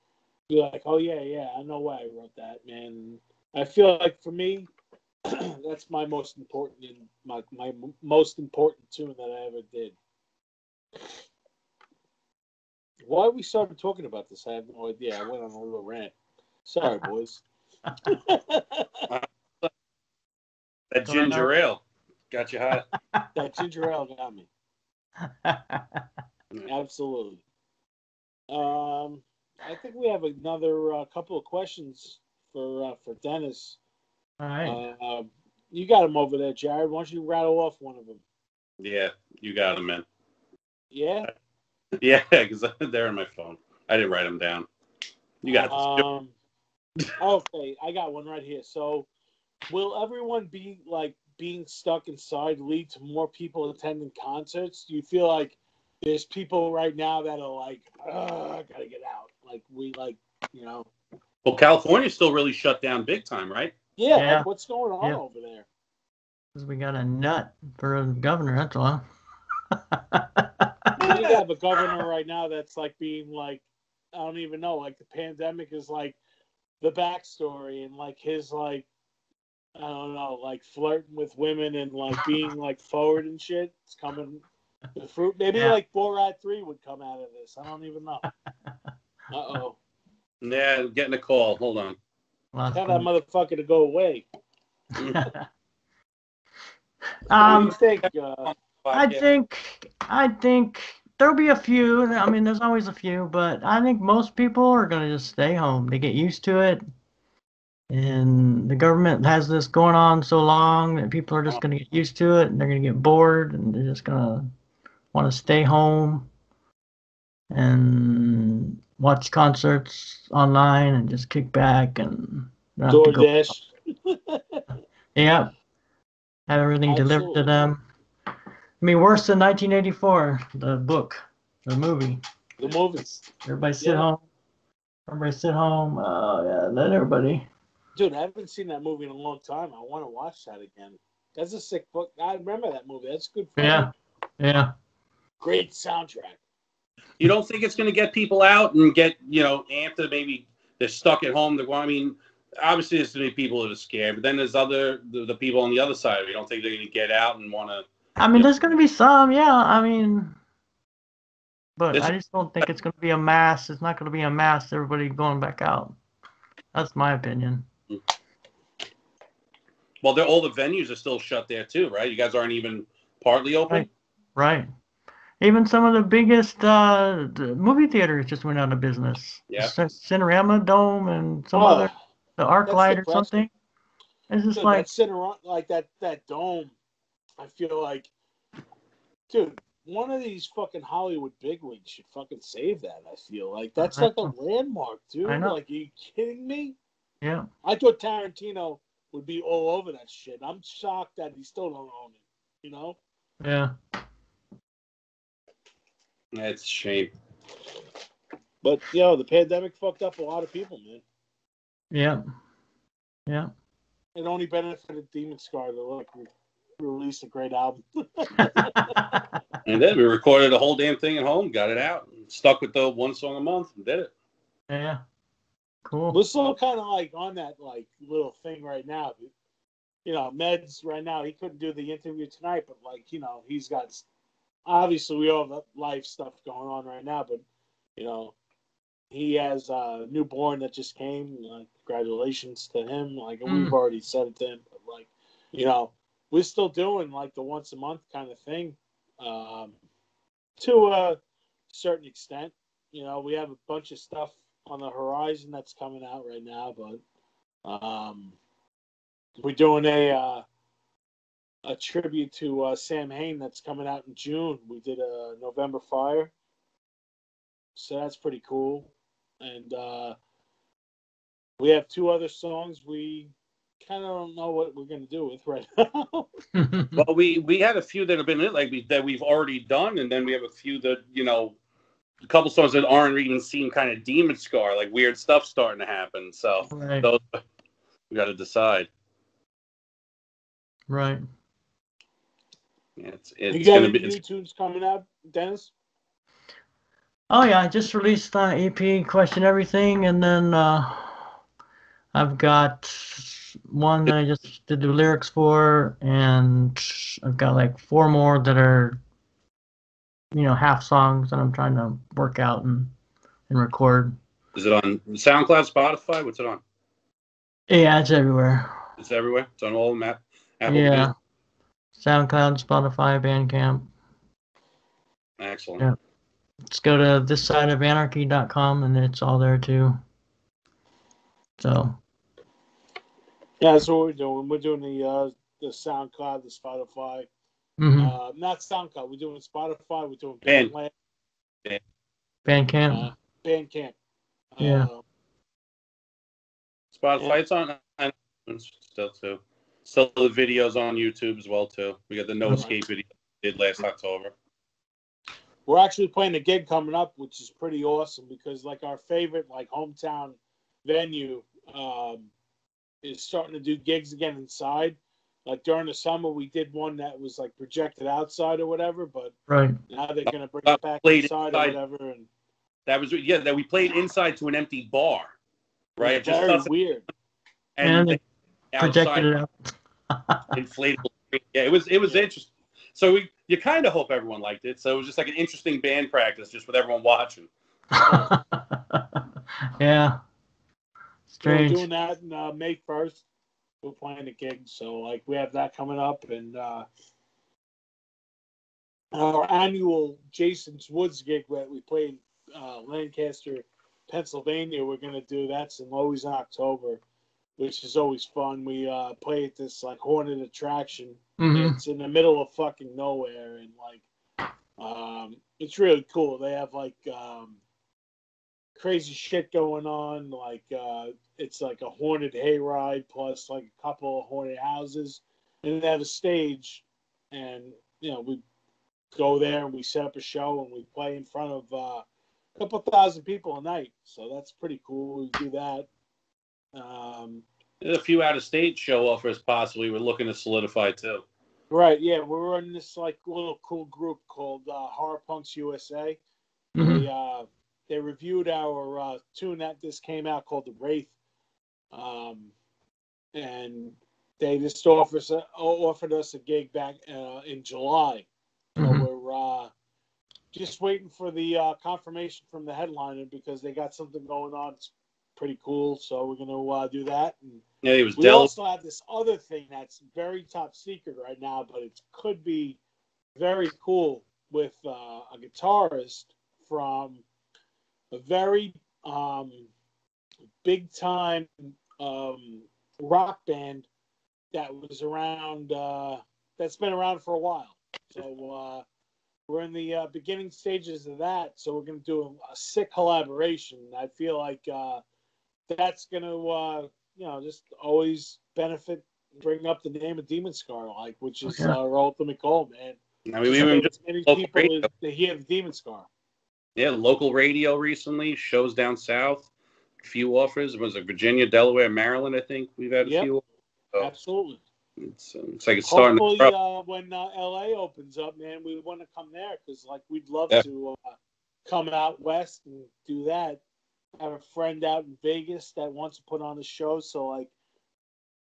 be like, oh yeah, I know why I wrote that, man. I feel like for me, that's my most important most important tune that I ever did. Why we started talking about this, I have no idea. I went on a little rant. Sorry, boys. That ginger ale got you hot. That ginger ale got me. Absolutely. I think we have another couple of questions for Dennis. All right. You got him over there, Jared. Why don't you rattle off one of them? Yeah, you got them, man. Yeah? Yeah, because they're on my phone. I didn't write them down. You got this. Okay, I got one right here. So, will everyone be like being stuck inside lead to more people attending concerts? Do you feel like there's people right now that are like, I gotta get out? Like you know. Well, California's still really shut down big time, right? Yeah, Yeah. like what's going on over there? Because we got a nut for a governor, that's all. You have a governor right now that's like being like, I don't even know, like the pandemic is like the backstory, and like his like, I don't know, like flirting with women and like being like forward and shit. It's coming the fruit. Maybe like Borat 3 would come out of this. I don't even know. Uh-oh. Yeah, I'm getting a call. Hold on. Tell that motherfucker to go away. What do you think? I think there'll be a few. I mean, there's always a few, but I think most people are going to just stay home. They get used to it. And the government has this going on so long that people are just going to get used to it, and they're going to get bored, and they're just going to want to stay home and watch concerts online and just kick back and not have to go. DoorDash. Yeah. Have everything delivered to them. I mean, worse than 1984, the book, the movie. The movies. Everybody sit home. Oh, yeah, let everybody. Dude, I haven't seen that movie in a long time. I want to watch that again. That's a sick book. I remember that movie. That's good fun. Yeah. Great soundtrack. You don't think it's going to get people out and get, amped to maybe they're stuck at home? I mean, obviously there's going to be people that are scared, but then there's the people on the other side. You don't think they're going to get out and want to? I mean, there's going to be some, yeah. I mean, but I just don't think it's going to be a mass. It's not going to be a mass. Everybody going back out. That's my opinion. Well, all the venues are still shut there too, right? You guys aren't even partly open. Right. Even some of the biggest movie theaters just went out of business. Yeah. Cinerama Dome and some other, the ArcLight or something. It's just like that Dome. I feel like, dude, one of these fucking Hollywood bigwigs should fucking save that. I feel like that's like a landmark, dude. I know. Like, are you kidding me? Yeah. I thought Tarantino would be all over that shit. I'm shocked that he still don't own it. You know? Yeah. It's a shame. But the pandemic fucked up a lot of people, man. Yeah. Yeah. It only benefited DemonScar to release a great album. And then we recorded the whole damn thing at home, got it out, stuck with the one song a month, and did it. Yeah. Cool. We're still kind of like on that like little thing right now. Meds right now, he couldn't do the interview tonight, but like, he's got, obviously we all have life stuff going on right now, but, he has a newborn that just came. Congratulations to him. Like, we've already said it to him, but like, we're still doing like the once a month kind of thing, to a certain extent. We have a bunch of stuff on the horizon that's coming out right now, but we're doing a tribute to Sam Hain that's coming out in June. We did a November Fire, so that's pretty cool. And we have 2 other songs we kind of don't know what we're going to do with right now. Well, we had a few that have been that we've already done, and then we have a few that a couple songs that aren't even seen kind of DemonScar, like weird stuff starting to happen. So Right. those we got to decide. Right. Yeah, it's you got gonna any be new tunes coming out, Dennis? Oh yeah, I just released EP Question Everything, and then I've got one that I just did the lyrics for, and I've got like 4 more that are half songs that I'm trying to work out and record. Is it on SoundCloud, Spotify? What's it on? Yeah, it's everywhere. It's everywhere. It's on all of them. Apple Yeah. Music. SoundCloud, Spotify, Bandcamp. Excellent. Yeah. Just go to thissideofanarchy.com and it's all there too. So. Yeah, that's what we're doing. We're doing the SoundCloud, the Spotify. Mm-hmm. Not SoundCloud. We're doing Spotify. We're doing Bandcamp. Bandcamp. Yeah. Spotify. It's on still too. Still the videos on YouTube as well too. We got the No Escape video we did last October. We're actually playing a gig coming up, which is pretty awesome because like our favorite like hometown venue is starting to do gigs again inside. Like during the summer, we did one that was like projected outside or whatever, but now they're gonna bring it back inside or whatever. And that was that we played inside to an empty bar, right? Just very weird. And they projected it out. Inflatable. Yeah, it was interesting. So you kind of hope everyone liked it. So it was just like an interesting band practice, just with everyone watching. Yeah. Strange. So we're doing that on May 1st. We're playing a gig, so like we have that coming up, and our annual Jason's Woods gig that we played Lancaster, Pennsylvania. We're gonna do that's always in October, which is always fun. We play at this like haunted attraction. Mm-hmm. It's in the middle of fucking nowhere, and like it's really cool. They have like crazy shit going on. Like it's like a haunted hayride plus like a couple of haunted houses, and they have a stage, and we go there and we set up a show and we play in front of a couple thousand people a night. So that's pretty cool. We do that. There's a few out-of-state show offers possibly we're looking to solidify too. Right, yeah, we're in this like little cool group called Horror Punks USA. Mm-hmm. They reviewed our tune that just came out called The Wraith, and they just offered us a gig back in July. Mm-hmm. We're just waiting for the confirmation from the headliner because they got something going on. It's pretty cool, so we're gonna do that. And we also have this other thing that's very top secret right now, but it could be very cool with a guitarist from a very big time rock band that was around that's been around for a while. So we're in the beginning stages of that. So we're going to do a sick collaboration. I feel like that's going to just always benefit, bring up the name of DemonScar, like which is our ultimate goal, man. I mean, we even just many people to hear the DemonScar. Yeah, local radio recently, shows down south, a few offers. It was like Virginia, Delaware, Maryland, I think we've had a few. So absolutely. It's like it's starting to grow. When LA opens up, man, we want to come there because like we'd love to come out west and do that. I have a friend out in Vegas that wants to put on a show, so like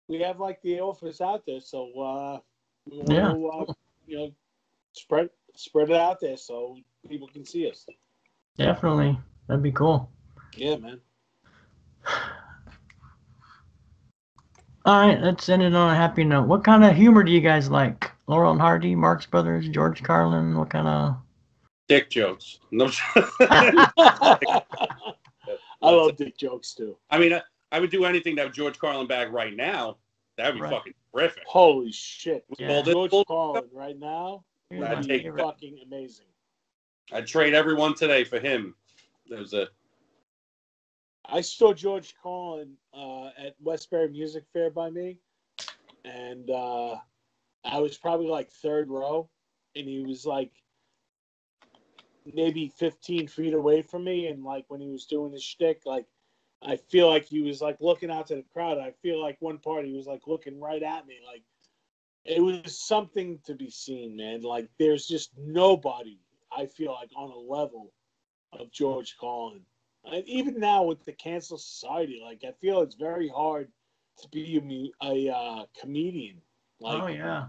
we have like the office out there, so we Yeah. want to spread it out there so people can see us. Definitely. That'd be cool. Yeah, man. All right, let's end it on a happy note. What kind of humor do you guys like? Laurel and Hardy, Marx Brothers, George Carlin. What kind of Dick jokes. No. I love dick jokes too. I mean, I would do anything to have George Carlin back right now. That would be fucking terrific. Holy shit. Yeah. George Carlin right now would be fucking amazing. I'd trade everyone today for him. There's a. I saw George Carlin at Westbury Music Fair by me, and I was probably like third row, and he was like maybe 15 feet away from me, and like when he was doing his shtick, like I feel like he was like looking out to the crowd. I feel like one part he was like looking right at me, like it was something to be seen, man. Like there's just nobody I feel like on a level of George Carlin. And even now with the cancel society, like I feel it's very hard to be a comedian. Like, oh yeah,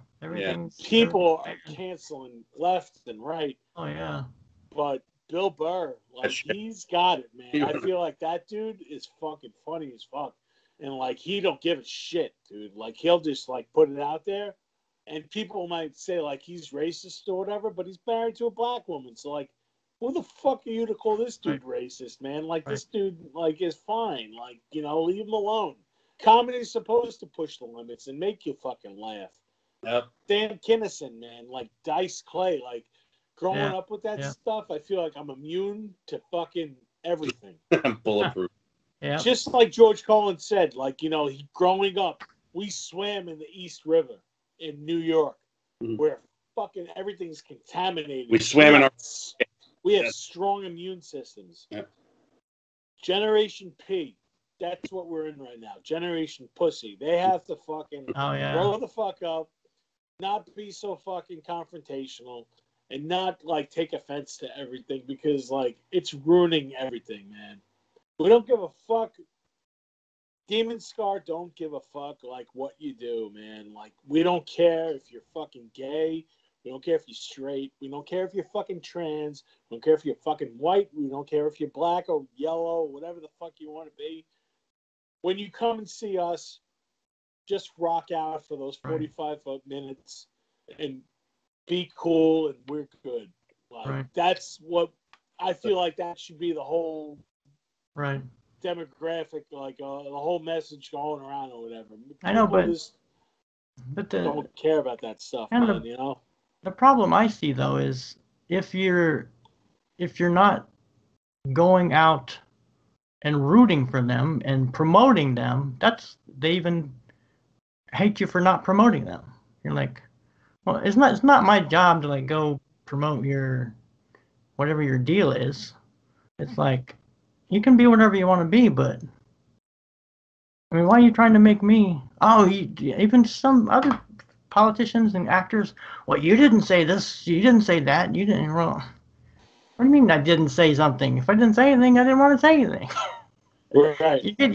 people are canceling left and right. Oh yeah, but Bill Burr, like he's got it, man. I feel like that dude is fucking funny as fuck, and like he don't give a shit, dude. Like he'll just like put it out there, and people might say like he's racist or whatever, but he's married to a black woman, so like. Who the fuck are you to call this dude racist, man? Like, this dude, like, is fine. Like, you know, leave him alone. Comedy's supposed to push the limits and make you fucking laugh. Yep. Dan Kinison, man, like, Dice Clay, like, growing up with that stuff, I feel like I'm immune to fucking everything. Bulletproof. Yeah. Just like George Carlin said, like, you know, growing up, we swam in the East River in New York, where fucking everything's contaminated. We swam in our... We have strong immune systems. Yeah. Generation P, that's what we're in right now. Generation Pussy. They have to fucking grow the fuck up, not be so fucking confrontational, and not like take offense to everything because like it's ruining everything, man. We don't give a fuck. DemonScar don't give a fuck like what you do, man. Like we don't care if you're fucking gay. We don't care if you're straight. We don't care if you're fucking trans. We don't care if you're fucking white. We don't care if you're black or yellow, whatever the fuck you want to be. When you come and see us, just rock out for those 45 minutes and be cool and we're good. Like that's what I feel like that should be the whole demographic, like the whole message going around or whatever. I know, but don't care about that stuff, man, you know? The problem I see though is if you're not going out and rooting for them and promoting them, they even hate you for not promoting them. You're like, well, it's not my job to like go promote your whatever your deal is. It's like you can be whatever you want to be, but I mean, why are you trying to make me? Oh, even some other politicians and actors. Well, you didn't say this. You didn't say that. You didn't. Well, what do you mean I didn't say something? If I didn't say anything, I didn't want to say anything. Right. You get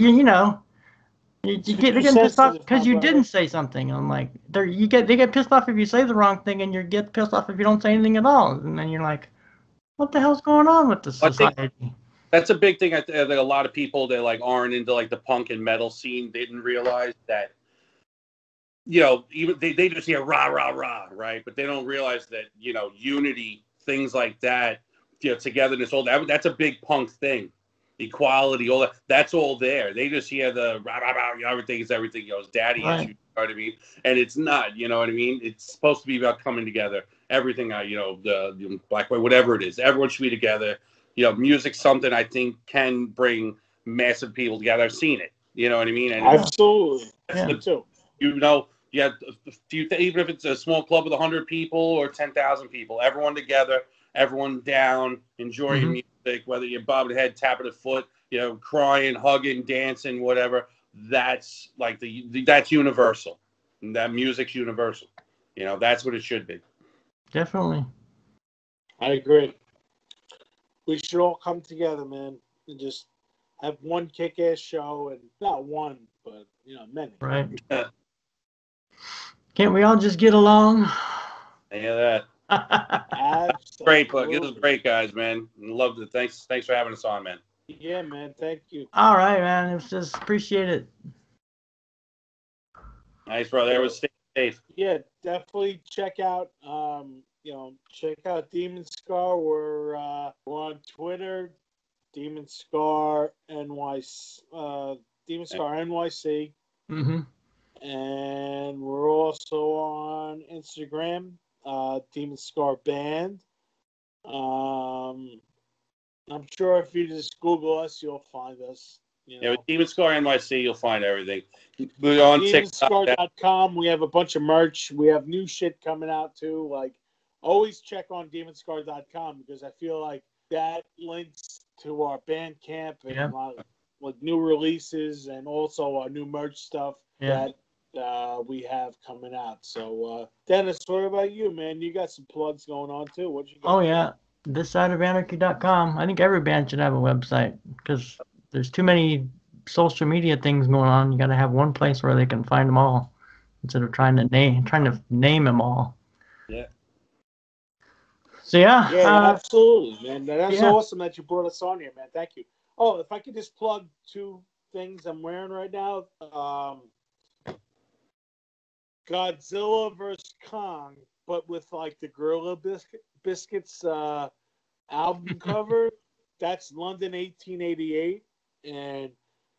they're getting pissed off because you didn't say something. I'm like, they get pissed off if you say the wrong thing, and you get pissed off if you don't say anything at all. And then you're like, what the hell's going on with this society? That's a big thing. I think a lot of people that like aren't into like the punk and metal scene didn't realize that. You know, even they just hear rah rah rah, right? But they don't realize that unity, things like that, togetherness, all that. That's a big punk thing. Equality, all that. That's all there. They just hear the rah rah rah. Everything is everything. It's daddy issues. You know what I mean? And it's not. You know what I mean? It's supposed to be about coming together. Everything. The black, white, whatever it is. Everyone should be together. Music's something I think can bring massive people together. I've seen it. You know what I mean? And absolutely. That's too. You have a few, even if it's a small club with 100 people or 10,000 people, everyone together, everyone down, enjoying music, whether you're bobbing the head, tapping the foot, crying, hugging, dancing, whatever. That's like that's universal. And that music's universal. That's what it should be. Definitely. I agree. We should all come together, man, and just have one kick-ass show, and not one, but many. Right. Can't we all just get along? Yeah, that. Absolutely. Great book. It was great, guys, man. Loved it. Thanks for having us on, man. Yeah, man. Thank you. All right, man. It's just appreciate it. Nice, brother. It was stay safe. Yeah, definitely check out check out DemonScar. We're on Twitter, DemonScar NYC, DemonScar NYC, Mm-hmm. and we're also on Instagram, DemonScar Band. I'm sure if you just Google us, you'll find us. Yeah, with DemonScar NYC, you'll find everything. We're on TikTok. DemonScar.com. We have a bunch of merch. We have new shit coming out too. Like, always check on DemonScar.com because I feel like that links to our Bandcamp and like new releases and also our new merch stuff that we have coming out. So, Dennis, what about you, man? You got some plugs going on too. What you got? Oh yeah, This Side of Anarchy.com. I think every band should have a website because there's too many social media things going on. You got to have one place where they can find them all instead of trying to name them all. Yeah. So yeah, absolutely, man. That's awesome that you brought us on here, man. Thank you. Oh, if I could just plug two things I'm wearing right now. Godzilla vs. Kong, but with like the Gorilla Biscuits album cover. That's London 1888. And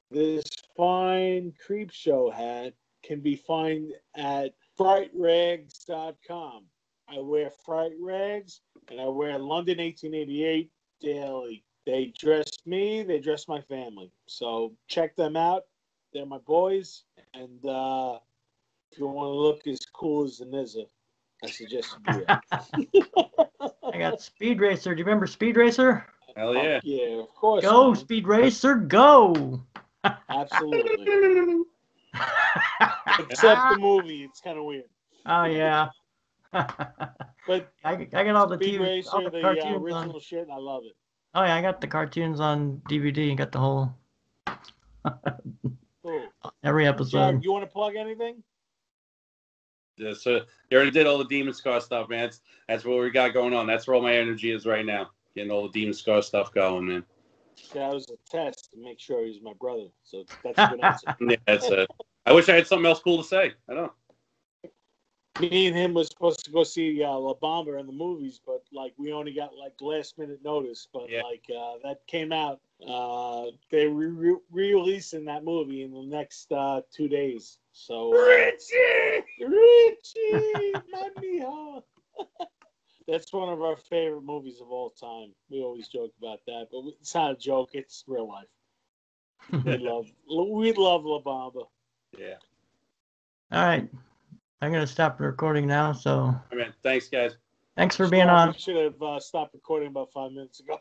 this fine creep show hat can be found at frightrags.com. I wear Fright Rags and I wear London 1888 daily. They dress me, they dress my family. So check them out. They're my boys. And if you want to look as cool as the Nizza, I suggest you do that. I got Speed Racer. Do you remember Speed Racer? Hell yeah. Yeah, of course. Go, man. Speed Racer, go! Absolutely. Except the movie, it's kind of weird. Oh yeah. But I got all the Speed TV, Racer, all the cartoons original on. shit, I love it. Oh yeah, I got the cartoons on DVD. I got the whole Cool. every episode. Jared, you want to plug anything? Yeah, so you already did all the DemonScar stuff, man. That's what we got going on. That's where all my energy is right now. Getting all the DemonScar stuff going, man. That was a test to make sure he's my brother. So that's a good answer. Yeah, that's it. I wish I had something else cool to say. I know. Me and him was supposed to go see La Bamba in the movies, but like we only got like last minute notice. But that came out. They re-releasing that movie in the next 2 days. So Richie, my mijo. That's one of our favorite movies of all time. We always joke about that, but it's not a joke. It's real life. We love La Bamba. Yeah. All right. I'm going to stop the recording now. So, All right, thanks, guys. thanks for being on. We should have stopped recording about 5 minutes ago.